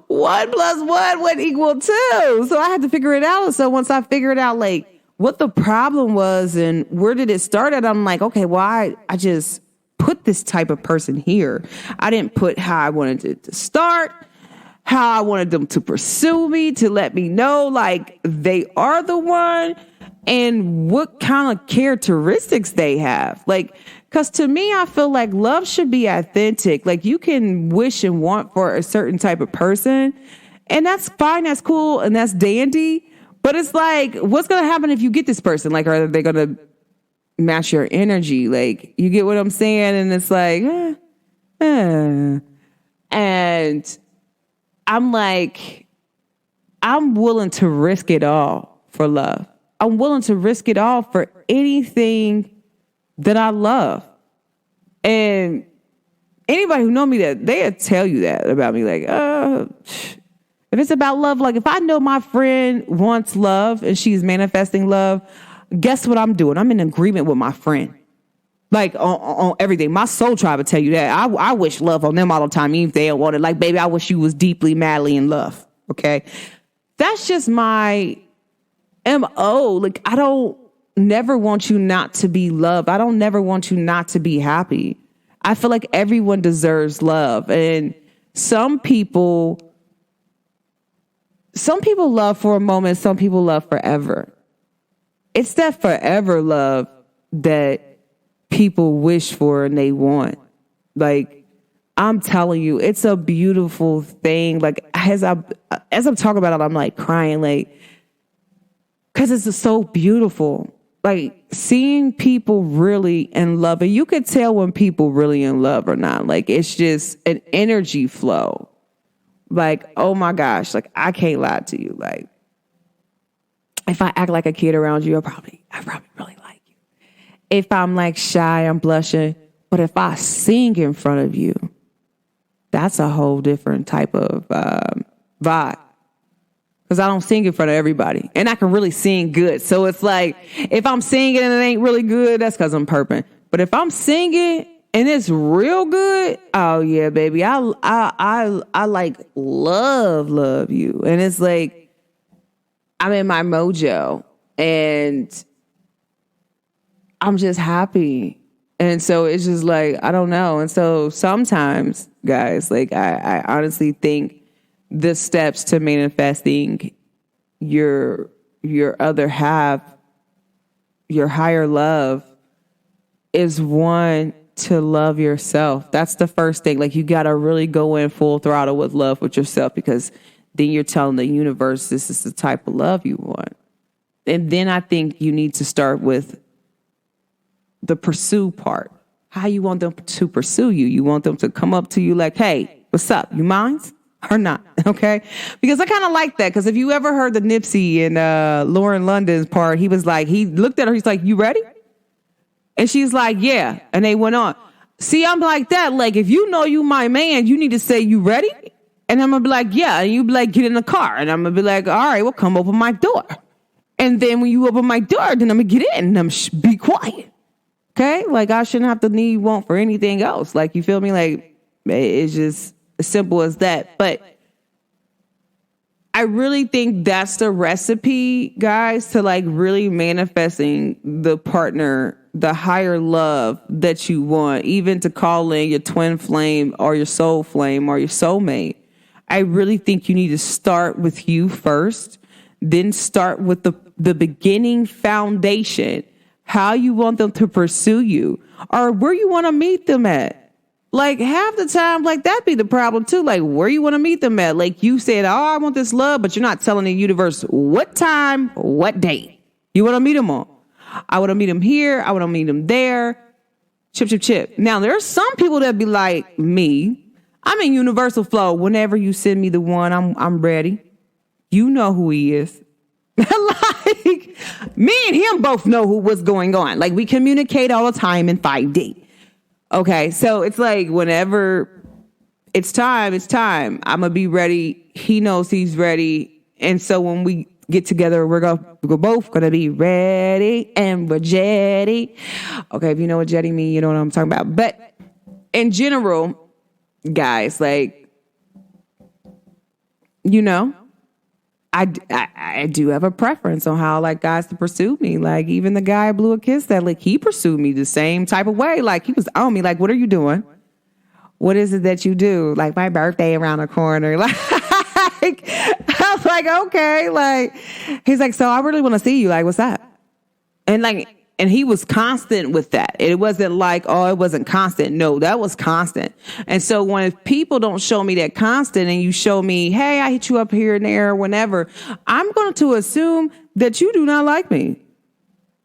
1 + 1 wouldn't equal 2. So I had to figure it out. So once I figured out, like, what the problem was and where did it start at, I'm like, okay, well, I just put this type of person here. I didn't put how I wanted it to start, how I wanted them to pursue me, to let me know, like, they are the one, and what kind of characteristics they have. Like, because to me, I feel like love should be authentic. Like, you can wish and want for a certain type of person, and that's fine, that's cool, and that's dandy. But it's like, what's going to happen if you get this person? Like, are they going to match your energy? Like, you get what I'm saying? And it's like, and I'm like, I'm willing to risk it all for love. I'm willing to risk it all for anything that I love. And anybody who know me, that they'll tell you that about me. Like, if it's about love, like, if I know my friend wants love and she's manifesting love, guess what I'm doing? I'm in agreement with my friend. Like, on everything. My soul tribe will tell you that. I wish love on them all the time, even if they don't want it. Like, baby, I wish you was deeply, madly in love. Okay? That's just my MO. Like, I don't never want you not to be loved. I don't never want you not to be happy. I feel like everyone deserves love. And some people love for a moment, some people love forever. It's that forever love that people wish for and they want. Like, I'm telling you, it's a beautiful thing. Like, as I'm talking about it, I'm like crying, like, because it's so beautiful. Like, seeing people really in love, and you could tell when people really in love or not. Like, it's just an energy flow. Like, oh my gosh, like, I can't lie to you. Like, if I act like a kid around you, I probably really like you. If I'm like shy, I'm blushing. But if I sing in front of you, that's a whole different type of vibe. Because I don't sing in front of everybody. And I can really sing good. So it's like, if I'm singing and it ain't really good, that's because I'm perping. But if I'm singing and it's real good, oh yeah, baby, I like love you. And it's like, I'm in my mojo and I'm just happy. And so it's just like, I don't know. And so sometimes, guys, like, I honestly think the steps to manifesting your other half, your higher love, is one, to love yourself. That's the first thing. Like, you got to really go in full throttle with love with yourself, because then you're telling the universe this is the type of love you want. And then I think you need to start with the pursue part. How you want them to pursue you. You want them to come up to you like, hey, what's up? You mind or not? Okay. Because I kind of like that. Because if you ever heard the Nipsey and Lauren London's part, he was like, he looked at her, he's like, you ready? And she's like, yeah. And they went on. See, I'm like that. Like, if you know you my man, you need to say, you ready? And I'm going to be like, yeah. And you be like, get in the car. And I'm going to be like, all right, well, come open my door. And then when you open my door, then I'm going to get in and I'm be quiet. Okay? Like, I shouldn't have to need want for anything else. Like, you feel me? Like, it's just as simple as that. But I really think that's the recipe, guys, to like really manifesting the partner, the higher love that you want, even to call in your twin flame or your soul flame or your soulmate. I really think you need to start with you first, then start with the beginning foundation, how you want them to pursue you or where you want to meet them at. Like half the time, like that be the problem too. Like where you want to meet them at. Like you said, oh, I want this love, but you're not telling the universe what time, what date you want to meet them on. I want to meet them here. I want to meet them there. Chip, chip, chip. Now there's some people that be like me. I'm in universal flow. Whenever you send me the one, I'm ready. You know who he is. Like me and him both know what's going on. Like we communicate all the time in 5D. Okay, so it's like whenever it's time, I'm going to be ready. He knows he's ready. And so when we get together, we're both going to be ready and we're jetty. Okay, if you know what jetty means, you know what I'm talking about. But in general, guys, like, you know, I do have a preference on how I like guys to pursue me. Like even the guy I blew a kiss that like he pursued me the same type of way. Like he was on me. Like, what are you doing? What is it that you do? Like my birthday around the corner. Like I was like, okay. Like he's like, so I really want to see you. Like, what's up? And he was constant with that. It wasn't like, oh, it wasn't constant. No, that was constant. And so when people don't show me that constant and you show me, hey, I hit you up here and there, whenever, I'm going to assume that you do not like me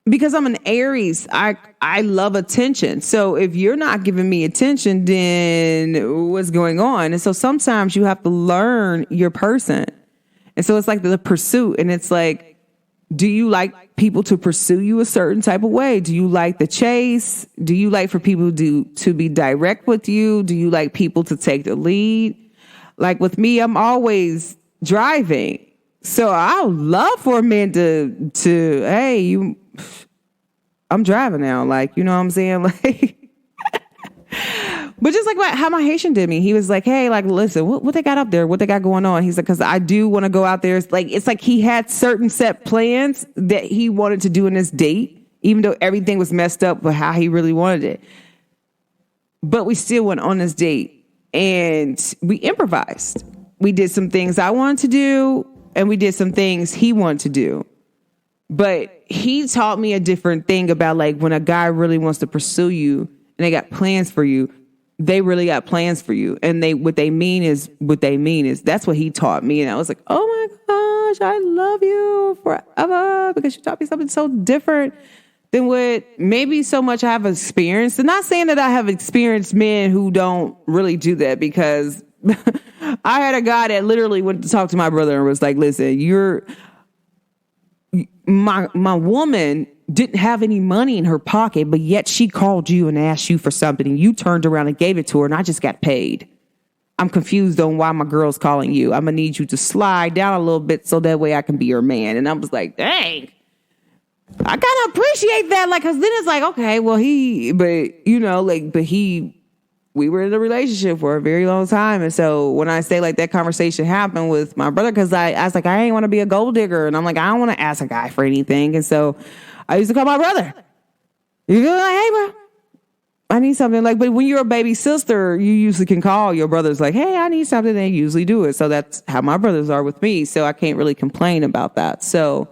because I'm an Aries. I love attention. So if you're not giving me attention, then what's going on? And so sometimes you have to learn your person. And so it's like the pursuit. And it's like, do you like people to pursue you a certain type of way? Do you like the chase? Do you like for people to be direct with you? Do you like people to take the lead? Like with me, I'm always driving. So I would love for a man to hey, I'm driving now. Like, you know what I'm saying? Like, but just like how my Haitian did me, he was like, hey, like, listen, what they got up there? What they got going on? He's like, because I do want to go out there. It's like he had certain set plans that he wanted to do in this date, even though everything was messed up with how he really wanted it. But we still went on this date and we improvised. We did some things I wanted to do and we did some things he wanted to do. But he taught me a different thing about like when a guy really wants to pursue you and they got plans for you, they really got plans for you. And what they mean is that's what he taught me. And I was like, oh my gosh, I love you forever because you taught me something so different than what maybe so much I have experienced. And not saying that I have experienced men who don't really do that because I had a guy that literally went to talk to my brother and was like, listen, my woman didn't have any money in her pocket, but yet she called you and asked you for something and you turned around and gave it to her and I just got paid. I'm confused on why my girl's calling you. I'm going to need you to slide down a little bit so that way I can be your man. And I was like, dang, I kind of appreciate that. Like, cause then it's like, okay, well, we were in a relationship for a very long time. And so when I say like that conversation happened with my brother, cause I was like, I ain't want to be a gold digger. And I'm like, I don't want to ask a guy for anything. And so I used to call my brother. You go like, hey, bro, I need something. Like, but when you're a baby sister, you usually can call your brothers like, hey, I need something. They usually do it. So that's how my brothers are with me. So I can't really complain about that. So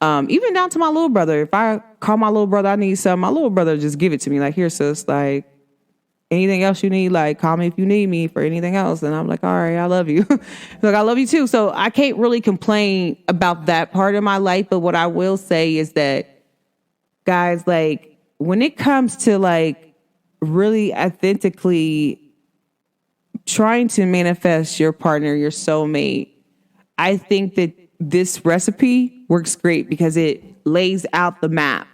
even down to my little brother, if I call my little brother, I need something, my little brother just give it to me. Like, here, sis, like, anything else you need, like, call me if you need me for anything else. And I'm like, all right, I love you. Like, I love you too. So I can't really complain about that part of my life. But what I will say is that, guys, like, when it comes to like really authentically trying to manifest your partner, your soulmate, I think that this recipe works great because it lays out the map.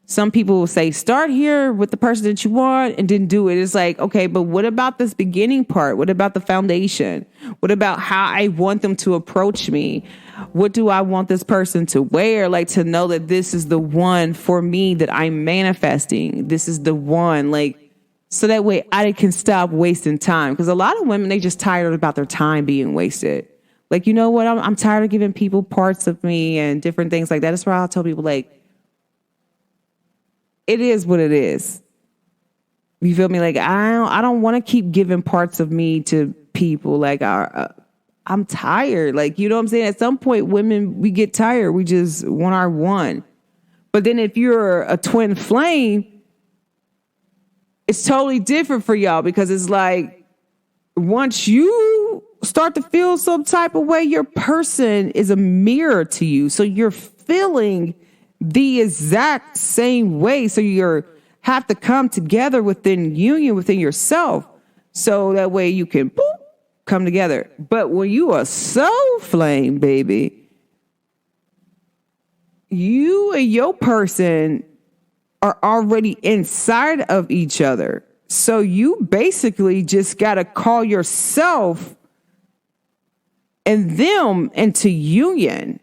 Some people will say, start here with the person that you want and then do it. It's like, okay, but what about this beginning part? What about the foundation? What about how I want them to approach me? What do I want this person to wear? Like, to know that this is the one for me that I'm manifesting. This is the one, like, so that way I can stop wasting time. Because a lot of women, they just tired about their time being wasted. Like, you know what? I'm tired of giving people parts of me and different things like that. That's why I'll tell people, like, it is what it is. You feel me? Like, I don't want to keep giving parts of me to people. Like, I'm tired. Like, you know what I'm saying? At some point, women, we get tired. We just want our one. But then if you're a twin flame, it's totally different for y'all, because it's like, once you start to feel some type of way, your person is a mirror to you. So you're feeling the exact same way. So you have to come together within union, within yourself. So that way you can come together. But when you are soul flame, baby, you and your person are already inside of each other. So you basically just got to call yourself and them into union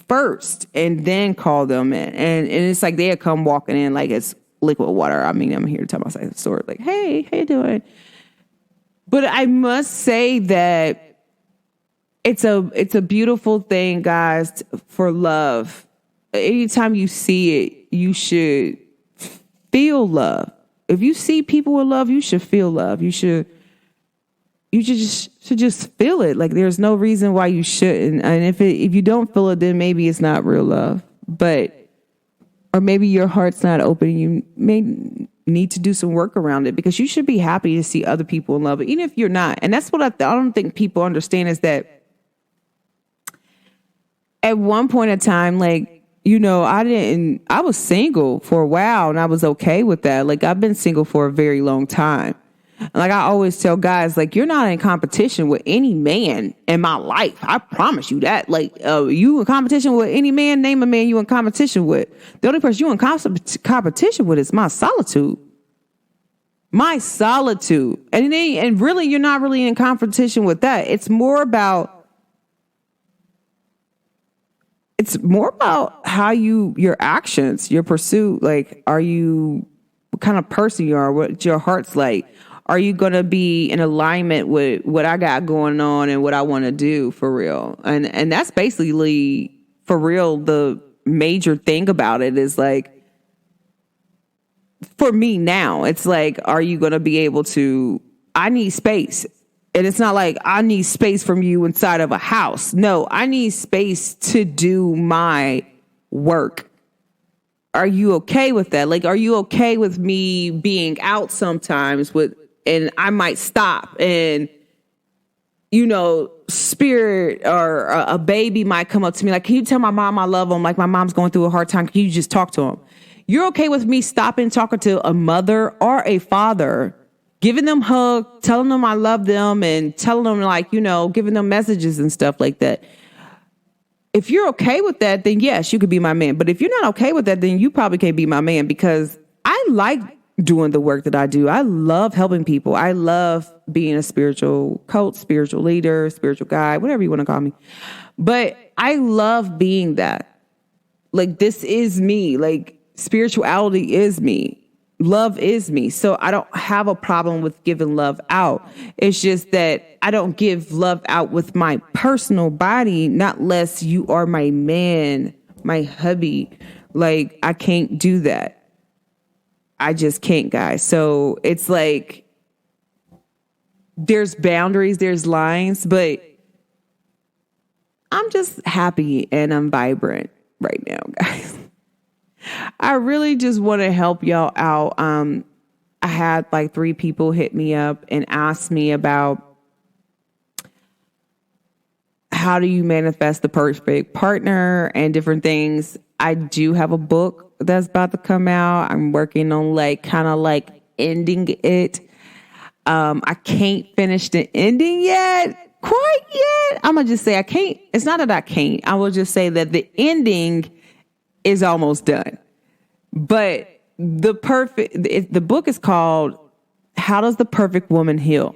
first, and then call them in. And it's like they come walking in like it's liquid water. I mean, I'm here to tell my side of the story. Like, hey, how you doing? But I must say that it's a beautiful thing, guys, for love. Anytime you see it, you should feel love. If you see people with love, you should feel love. You should just feel it. Like, there's no reason why you shouldn't. And if you don't feel it, then maybe it's not real love. Or maybe your heart's not open. You may need to do some work around it, because you should be happy to see other people in love, even if you're not. And that's what I don't think people understand, is that at one point in time, like, you know, I was single for a while and I was okay with that. Like, I've been single for a very long time. Like, I always tell guys, like, you're not in competition with any man in my life. I promise you that. Like, you in competition with any man, name a man you in competition with. The only person you in competition with is my solitude. My solitude. And really, you're not really in competition with that. It's more about how your actions, your pursuit. Like, what kind of person you are, what your heart's like. Are you going to be in alignment with what I got going on and what I want to do for real? And that's basically, for real, the major thing about it is, like, for me now, it's like, are you going to be able to, I need space. And it's not like I need space from you inside of a house. No, I need space to do my work. Are you okay with that? Like, are you okay with me being out sometimes and I might stop, and, you know, spirit or a baby might come up to me. Like, can you tell my mom I love him? Like, my mom's going through a hard time. Can you just talk to him? You're okay with me stopping, talking to a mother or a father, giving them hugs, telling them I love them, and telling them, like, you know, giving them messages and stuff like that. If you're okay with that, then yes, you could be my man. But if you're not okay with that, then you probably can't be my man, because I like doing the work that I do. I love helping people. I love being a spiritual coach, spiritual leader, spiritual guide, whatever you want to call me. But I love being that. Like, this is me. Like, spirituality is me. Love is me. So I don't have a problem with giving love out. It's just that I don't give love out with my personal body, not unless you are my man, my hubby. Like, I can't do that. I just can't, guys. So it's like, there's boundaries, there's lines, but I'm just happy and I'm vibrant right now, guys. I really just want to help y'all out. I had like 3 people hit me up and ask me about, how do you manifest the perfect partner and different things. I do have a book that's about to come out. I'm working on like kind of like ending it. I can't finish the ending quite yet. I'm gonna just say I can't. It's not that I can't. I will just say that the ending is almost done. But the book is called How Does the Perfect Woman Heal?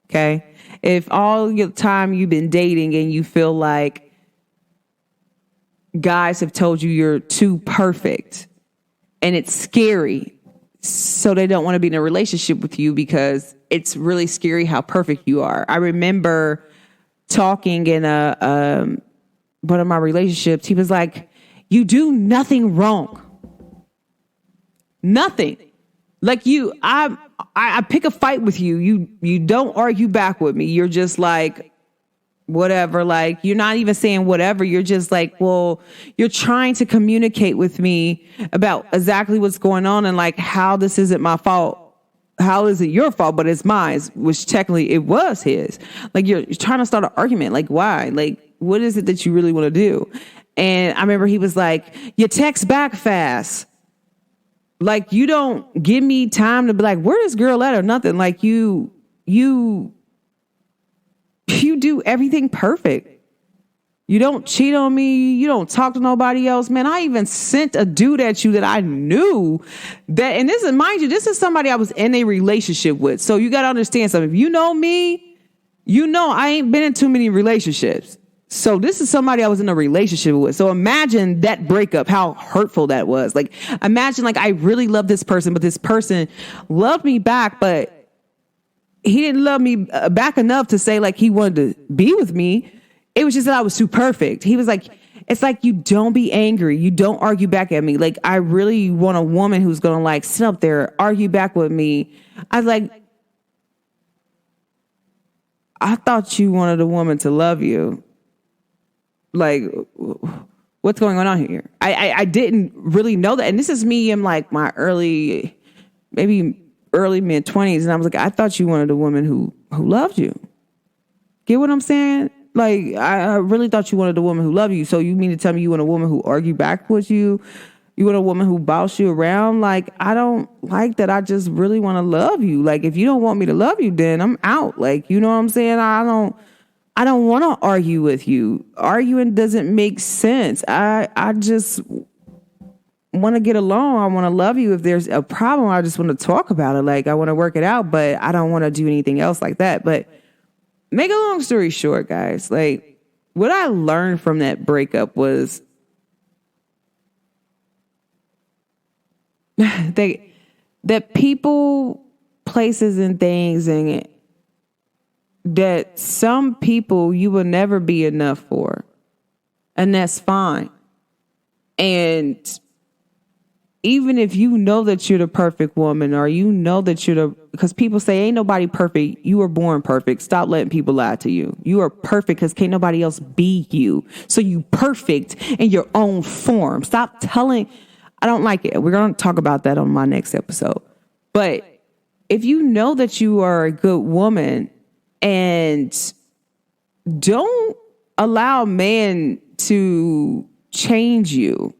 Okay. If all your time you've been dating and you feel like guys have told you you're too perfect and it's scary, so they don't want to be in a relationship with you because it's really scary how perfect you are. I remember talking in one of my relationships. He was like, you do nothing wrong. Nothing. Like I pick a fight with you. You don't argue back with me. You're just like, whatever. Like, you're not even saying whatever. You're just like, well, you're trying to communicate with me about exactly what's going on and like how this isn't my fault. How is it your fault, but it's mine, which technically it was his. Like, you're trying to start an argument. Like, why? Like, what is it that you really want to do? And I remember he was like, you text back fast. Like, you don't give me time to be like, where this girl at or nothing. Like, you do everything perfect. You don't cheat on me. You don't talk to nobody else. Man, I even sent a dude at you that I knew that, and this is, mind you, this is somebody I was in a relationship with. So you got to understand something. If you know me, you know I ain't been in too many relationships. So this is somebody I was in a relationship with. So imagine that breakup, how hurtful that was. Like, imagine like I really love this person, but this person loved me back, but he didn't love me back enough to say like he wanted to be with me. It was just that I was too perfect. He was like, it's like, you don't be angry. You don't argue back at me. Like, I really want a woman who's going to like sit up there, argue back with me. I was like, I thought you wanted a woman to love you. Like, what's going on here? I didn't really know that. And this is me in like my early mid 20s. And I was like, I thought you wanted a woman who loved you. Get what I'm saying? Like, I really thought you wanted a woman who loved you. So you mean to tell me you want a woman who argue back with you? You want a woman who boss you around? Like, I don't like that. I just really want to love you. Like, if you don't want me to love you, then I'm out. Like, you know what I'm saying? I don't want to argue with you. Arguing doesn't make sense. I just want to get along. I want to love you. If there's a problem, I just want to talk about it. Like, I want to work it out, but I don't want to do anything else like that. But make a long story short, guys, like, what I learned from that breakup was that people, places, and things, and that some people you will never be enough for. And that's fine. And even if you know that you're the perfect woman, or you know that because people say ain't nobody perfect. You were born perfect. Stop letting people lie to you. You are perfect because can't nobody else be you. So you perfect in your own form. Stop telling. I don't like it. We're going to talk about that on my next episode. But if you know that you are a good woman, and don't allow man to change you.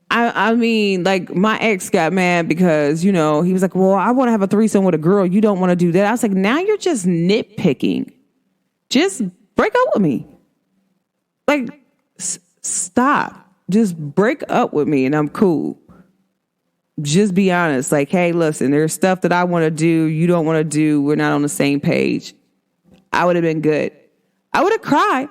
I mean, like, my ex got mad because, you know, he was like, well, I want to have a threesome with a girl. You don't want to do that. I was like, now you're just nitpicking. Just break up with me. Like, stop. Just break up with me and I'm cool. Just be honest. Like, hey, listen, there's stuff that I want to do. You don't want to do. We're not on the same page. I would have been good. I would have cried,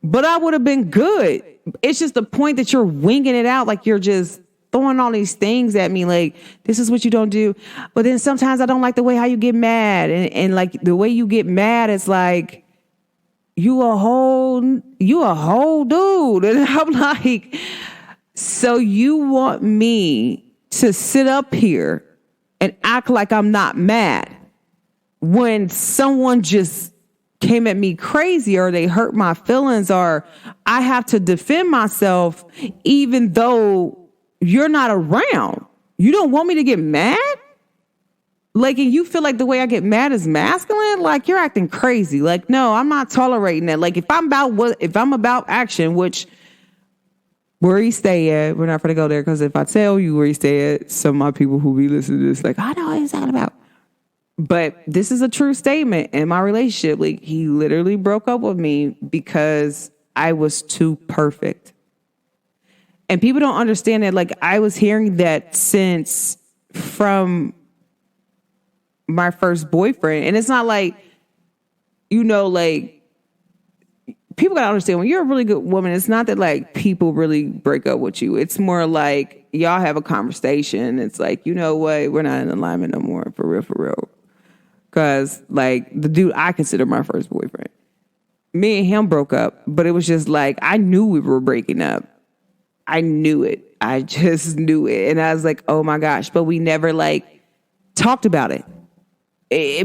but I would have been good. It's just the point that you're winging it out. Like, you're just throwing all these things at me. Like, this is what you don't do. But then sometimes I don't like the way how you get mad. And like the way you get mad, it's like, you a whole dude. And I'm like, so you want me to sit up here and act like I'm not mad when someone just came at me crazy, or they hurt my feelings, or I have to defend myself even though you're not around. You don't want me to get mad? Like, and you feel like the way I get mad is masculine? Like, you're acting crazy. Like, no, I'm not tolerating that. Like, if I'm about action, which Where he stay at, we're not going to go there because if I tell you where he stay at, some of my people who be listening to this, like, I know what he's talking about. But this is a true statement in my relationship. Like, he literally broke up with me because I was too perfect. And people don't understand that. Like, I was hearing that since from my first boyfriend. And it's not like, like, people gotta understand when you're a really good woman, it's not that like people really break up with you. It's more like y'all have a conversation. It's like, you know what? We're not in alignment no more, for real. Cause like the dude I consider my first boyfriend, me and him broke up, but it was just like, I knew we were breaking up. I knew it. I just knew it. And I was like, oh my gosh, but we never like talked about it.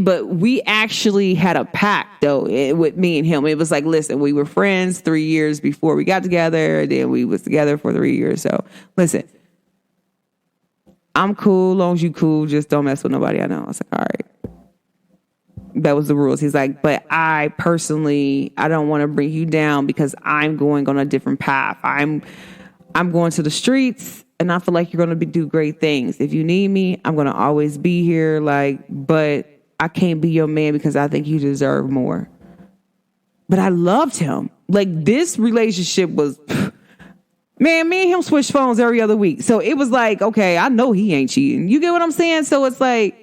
But we actually had a pact though with me and him. It was like, listen, we were friends 3 years before we got together. And then we was together for 3 years. So listen, I'm cool, long as you cool, just don't mess with nobody I know. I was like, all right. That was the rules. He's like, but I personally, I don't want to bring you down because I'm going on a different path. I'm going to the streets and I feel like you're going to do great things. If you need me, I'm going to always be here. Like, but I can't be your man because I think you deserve more. But I loved him. Like, this relationship was, man, me and him switch phones every other week. So it was like, okay, I know he ain't cheating. You get what I'm saying? So it's like,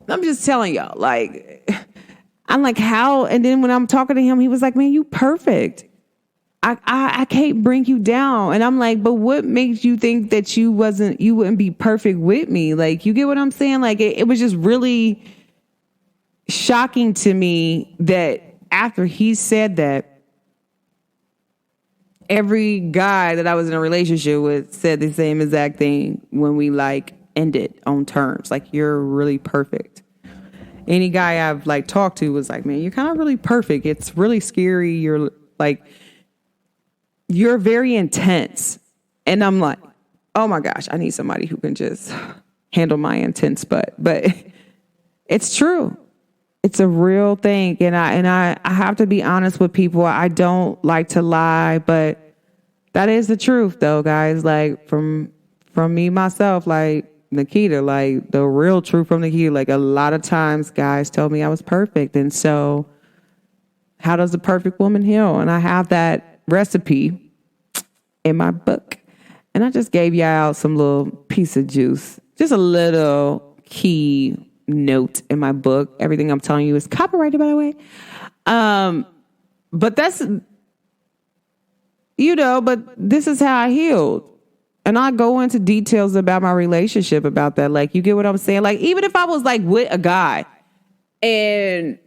I'm just telling y'all, like, I'm like, how? And then when I'm talking to him, he was like, man, you perfect. I can't bring you down. And I'm like, but what makes you think that you wouldn't be perfect with me? Like, you get what I'm saying? Like, it was just really shocking to me that after he said that, every guy that I was in a relationship with said the same exact thing when we like ended on terms. Like, you're really perfect. Any guy I've like talked to was like, man, you're kind of really perfect. It's really scary. You're like, you're very intense. And I'm like, oh my gosh, I need somebody who can just handle my intense butt. But it's true. It's a real thing. And I have to be honest with people. I don't like to lie, but that is the truth though, guys. Like from me, myself, like Nikita, like the real truth from Nikita, like a lot of times guys tell me I was perfect. And so how does a perfect woman heal? And I have that recipe in my book. And I just gave y'all some little piece of juice, just a little key note in my book. Everything I'm telling you is copyrighted, by the way. But that's, but this is how I healed. And I go into details about my relationship about that. Like, you get what I'm saying? Like, even if I was like with a guy and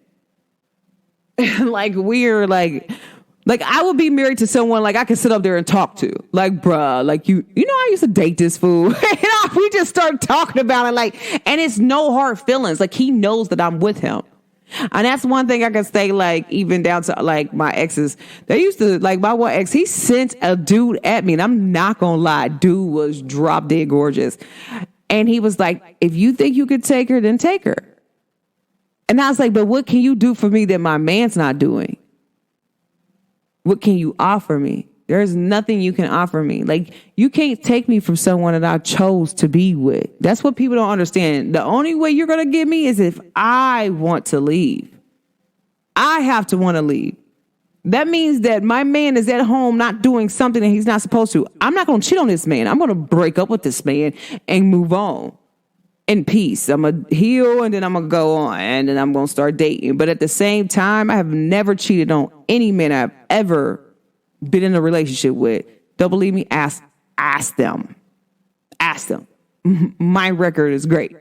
like we're like I would be married to someone like I could sit up there and talk to. Like, bruh, like I used to date this fool. We just start talking about it, like, and it's no hard feelings. Like, he knows that I'm with him. And that's one thing I can say, like, even down to like my exes. They used to, like, my one ex, he sent a dude at me, and I'm not gonna lie, dude was drop dead gorgeous. And he was like, if you think you could take her, then take her. And I was like, but what can you do for me that my man's not doing? What can you offer me? There's nothing you can offer me. Like, you can't take me from someone that I chose to be with. That's what people don't understand. The only way you're going to get me is if I want to leave. I have to want to leave. That means that my man is at home not doing something that he's not supposed to. I'm not going to cheat on this man. I'm going to break up with this man and move on in peace. I'm going to heal, and then I'm going to go on, and then I'm going to start dating. But at the same time, I have never cheated on any man I've ever been in a relationship with. Don't believe me? Ask them. Ask them. My record is great.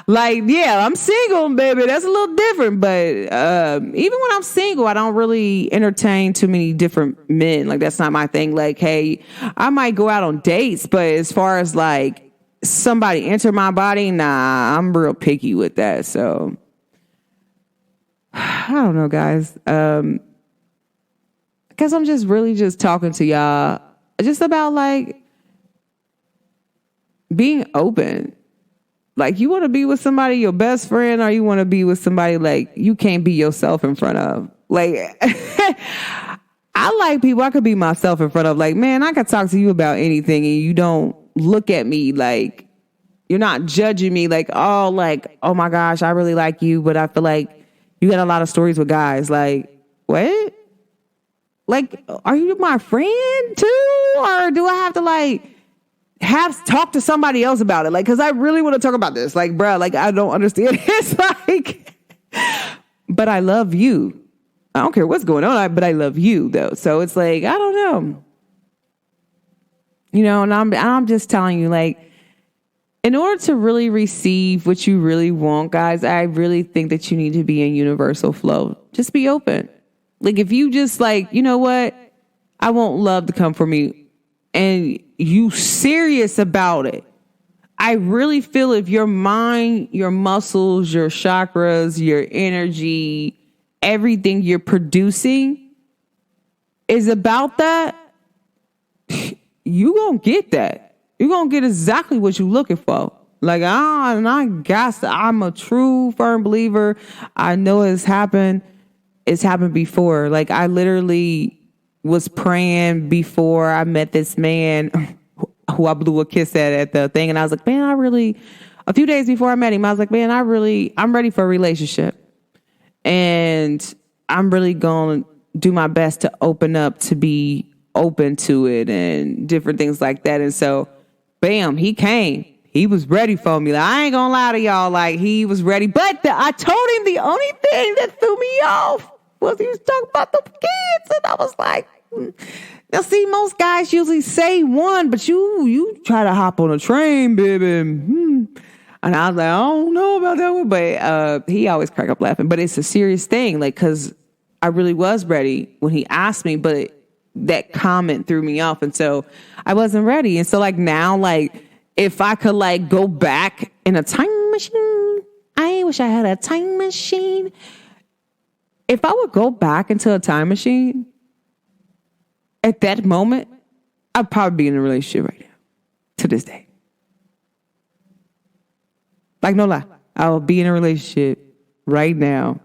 Like, yeah, I'm single, baby. That's a little different. But even when I'm single, I don't really entertain too many different men. Like, that's not my thing. Like, hey, I might go out on dates, but as far as like somebody enter my body, nah, I'm real picky with that. So I don't know, guys. I guess I'm just really just talking to y'all just about like being open. Like, you want to be with somebody, your best friend, or you want to be with somebody like you can't be yourself in front of. Like, I like people I could be myself in front of. Like, man, I could talk to you about anything and you don't look at me like you're not judging me like, oh my gosh, I really like you, but I feel like you got a lot of stories with guys. Like, what? Like, are you my friend too? Or do I have to like talk to somebody else about it? Like, cause I really want to talk about this. Like, bruh, like I don't understand. It's like, but I love you. I don't care what's going on, but I love you though. So it's like, I don't know. You know, and I'm just telling you, like, in order to really receive what you really want, guys, I really think that you need to be in universal flow. Just be open. Like, if you just like, you know what? I want love to come for me and you serious about it. I really feel if your mind, your muscles, your chakras, your energy, everything you're producing is about that, you gonna get that. You're gonna get exactly what you're looking for. Like, I'm a true firm believer. I know it's happened. It's happened before. Like, I literally was praying before I met this man who I blew a kiss at the thing. And I was like, man, a few days before I met him, I was like, man, I'm ready for a relationship. And I'm really going to do my best to open up, to be open to it and different things like that. And so, bam, he came. He was ready for me. Like, I ain't going to lie to y'all. Like, he was ready. But I told him the only thing that threw me off was he was talking about the kids. And I was like, now see, most guys usually say one, but you try to hop on a train, baby. And I was like, I don't know about that one. But he always crack up laughing. But it's a serious thing. Like, because I really was ready when he asked me, but that comment threw me off. And so I wasn't ready. And so like now, like, if I could like go back in a time machine, I wish I had a time machine. If I would go back into a time machine at that moment, I'd probably be in a relationship right now to this day. Like, no lie. I will be in a relationship right now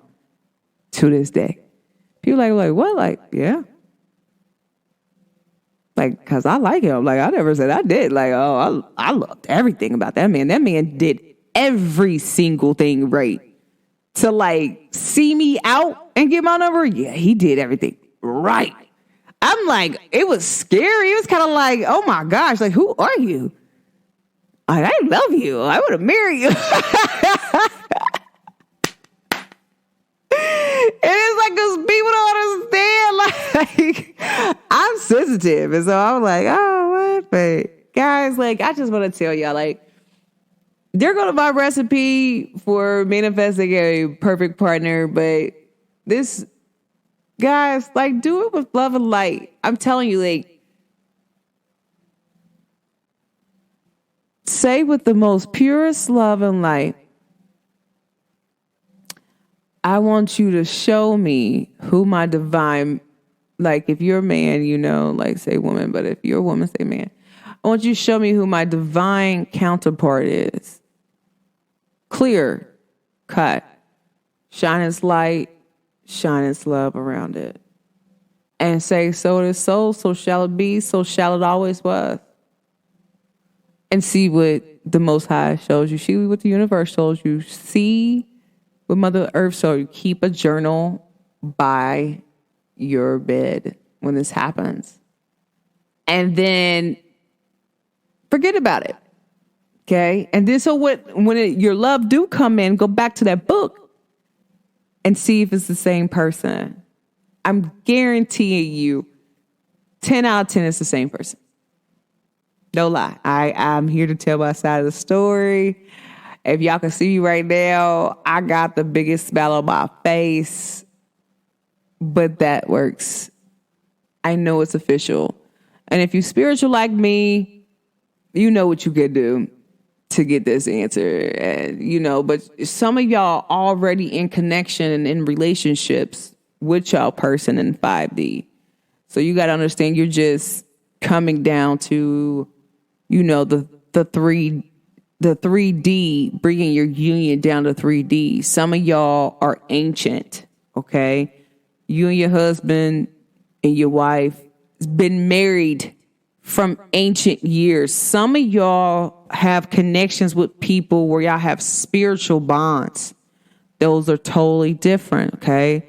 to this day. People like, what? Like, yeah. Like, cause I like him. Like, I never said I did. Like, oh, I loved everything about that man. That man did every single thing right. To like see me out and get my number. Yeah, he did everything right. I'm like, it was scary. It was kind of like, oh my gosh, like, who are you? I love you. I would have married you. And it's like, because people don't understand, like, I'm sensitive. And so I'm like, oh, what? But guys, like, I just want to tell y'all, like, they're going to my recipe for manifesting a perfect partner. But this, guys, like, do it with love and light. I'm telling you, like, say with the most purest love and light, I want you to show me who my divine, like if you're a man, you know, like say woman, but if you're a woman, say man. I want you to show me who my divine counterpart is. Clear, cut, shine its light, shine its love around it. And say, so it is so shall it be, so shall it always was. And see what the Most High shows you. See what the universe shows you. See what Mother Earth shows you. Keep a journal by your bed when this happens. And then forget about it. Okay? And then so when your love do come in, go back to that book and see if it's the same person. I'm guaranteeing you 10 out of 10 is the same person. No lie. I'm here to tell my side of the story. If y'all can see me right now, I got the biggest smile on my face. But that works. I know it's official. And if you spiritual like me, you know what you could do to get this answer. And, you know, but some of y'all already in connection and in relationships with y'all person in 5D. So you got to understand you're just coming down to, you know, the 3D, bringing your union down to 3D. Some of y'all are ancient, okay? You and your husband, and your wife has been married from ancient years. Some of y'all have connections with people where y'all have spiritual bonds. Those are totally different, okay?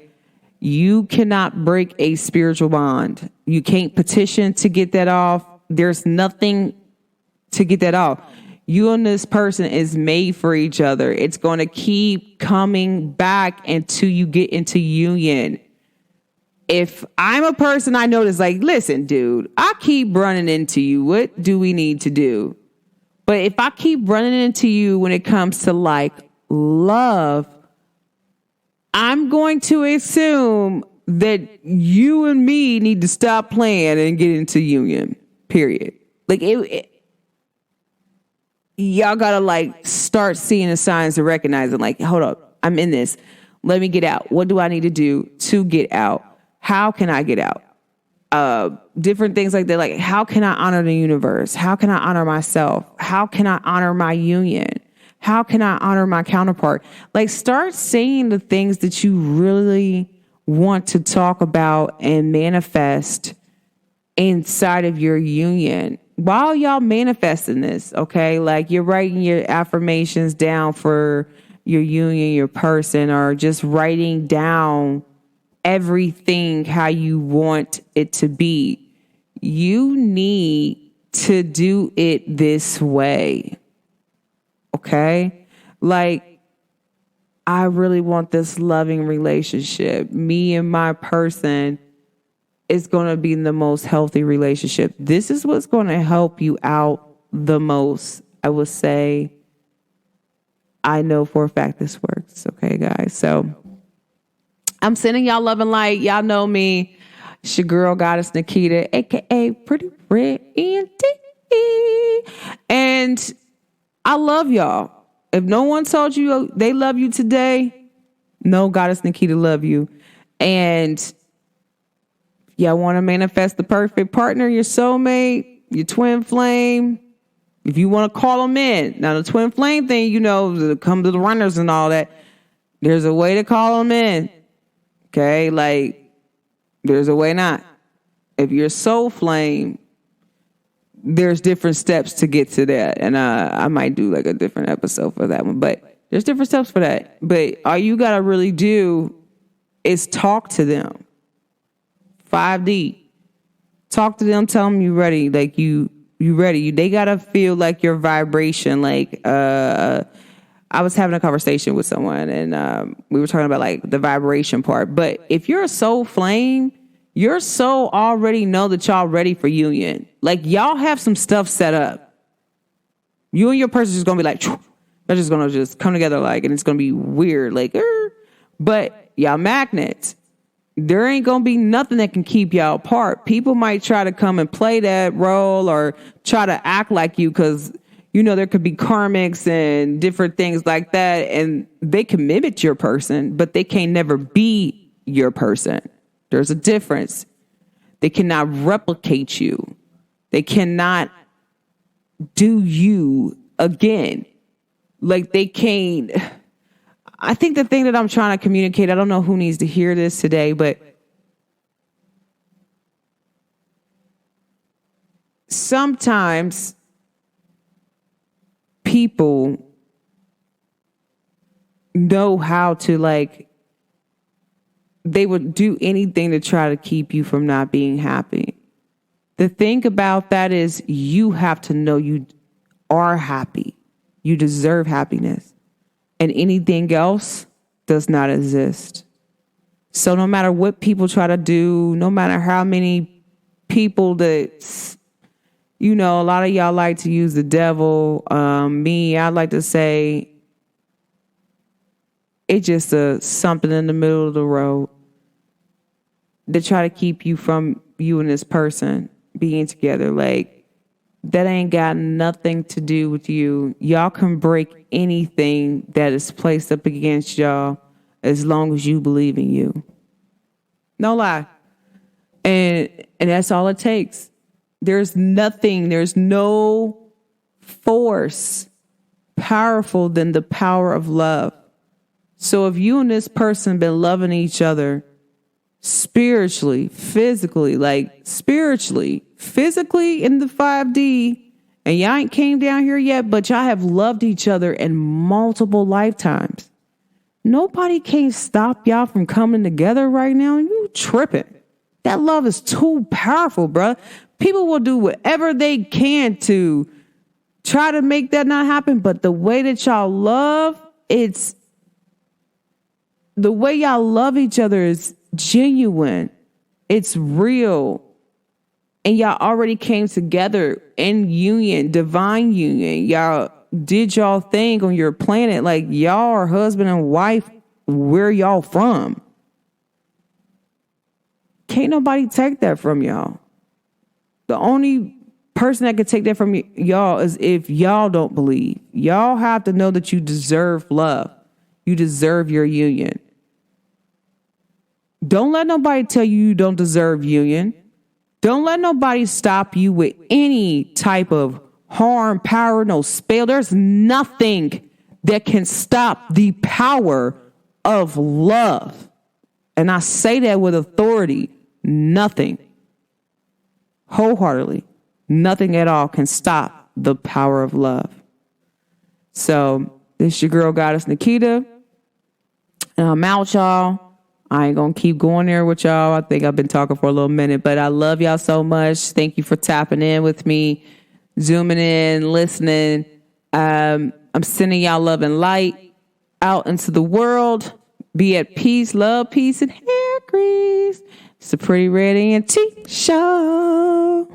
You cannot break a spiritual bond. You can't petition to get that off. There's nothing to get that off. You and this person is made for each other. It's going to keep coming back until you get into union. If I'm a person I notice, like, listen, dude, I keep running into you. What do we need to do? But if I keep running into you when it comes to like love, I'm going to assume that you and me need to stop playing and get into union, period. Like y'all gotta like start seeing the signs and recognizing like, hold up, I'm in this. Let me get out. What do I need to do to get out? How can I get out? Different things like that. Like, how can I honor the universe? How can I honor myself? How can I honor my union? How can I honor my counterpart? Like, start saying the things that you really want to talk about and manifest inside of your union. While y'all manifesting this, okay? Like, you're writing your affirmations down for your union, your person, or just writing down everything how you want it to be. You need to do it this way. Okay? Like, I really want this loving relationship. Me and my person is going to be the most healthy relationship. This is what's going to help you out the most. I would say, I know for a fact this works. Okay, guys? So I'm sending y'all love and light. Y'all know me. It's your girl, Goddess Nikita, a.k.a. Pretty Red ENT. And I love y'all. If no one told you they love you today, no, Goddess Nikita love you. And y'all want to manifest the perfect partner, your soulmate, your twin flame. If you want to call them in. Now, the twin flame thing, you know, come to the runners and all that. There's a way to call them in. Okay, like, there's a way not. If you're soul flame, there's different steps to get to that. And I might do like a different episode for that one. But there's different steps for that. But all you got to really do is talk to them. 5D. Talk to them. Tell them you're ready. Like, you ready. They got to feel like your vibration. Like, I was having a conversation with someone and we were talking about like the vibration part. But if you're a soul flame, your soul already know that y'all ready for union. Like, y'all have some stuff set up. You and your person just going to be like, they're just going to just come together like, and it's going to be weird. Like, but y'all magnets. There ain't going to be nothing that can keep y'all apart. People might try to come and play that role or try to act like you because, you know, there could be karmics and different things like that. And they can mimic your person, but they can't never be your person. There's a difference. They cannot replicate you. They cannot do you again. Like, they can't. I think the thing that I'm trying to communicate, I don't know who needs to hear this today, but sometimes people know how to, like, they would do anything to try to keep you from not being happy. The thing about that is you have to know you are happy. You deserve happiness. And anything else does not exist. So no matter what people try to do, no matter how many people that, you know, a lot of y'all like to use the devil. Me, I like to say it's just something in the middle of the road to try to keep you from you and this person being together. Like, that ain't got nothing to do with you. Y'all can break anything that is placed up against y'all as long as you believe in you. No lie. And that's all it takes. There's no force powerful than the power of love. So if you and this person been loving each other spiritually, physically, like spiritually, physically in the 5D, and y'all ain't came down here yet, but y'all have loved each other in multiple lifetimes. Nobody can stop y'all from coming together right now. You tripping. That love is too powerful, bruh. People will do whatever they can to try to make that not happen. But the way that y'all love, the way y'all love each other is genuine. It's real. And y'all already came together in union, divine union. Y'all did y'all thing on your planet. Like y'all are husband and wife. Where y'all from? Can't nobody take that from y'all. The only person that could take that from y'all is if y'all don't believe. Y'all have to know that you deserve love. You deserve your union. Don't let nobody tell you don't deserve union. Don't let nobody stop you with any type of harm, power, no spell. There's nothing that can stop the power of love. And I say that with authority. Nothing. Wholeheartedly. Nothing at all can stop the power of love. So, this is your girl, Goddess Nikita. And I'm out, y'all. I ain't going to keep going there with y'all. I think I've been talking for a little minute, but I love y'all so much. Thank you for tapping in with me, zooming in, listening. I'm sending y'all love and light out into the world. Be at peace, love, peace, and hair grease. It's a Pretty Red Auntie Show.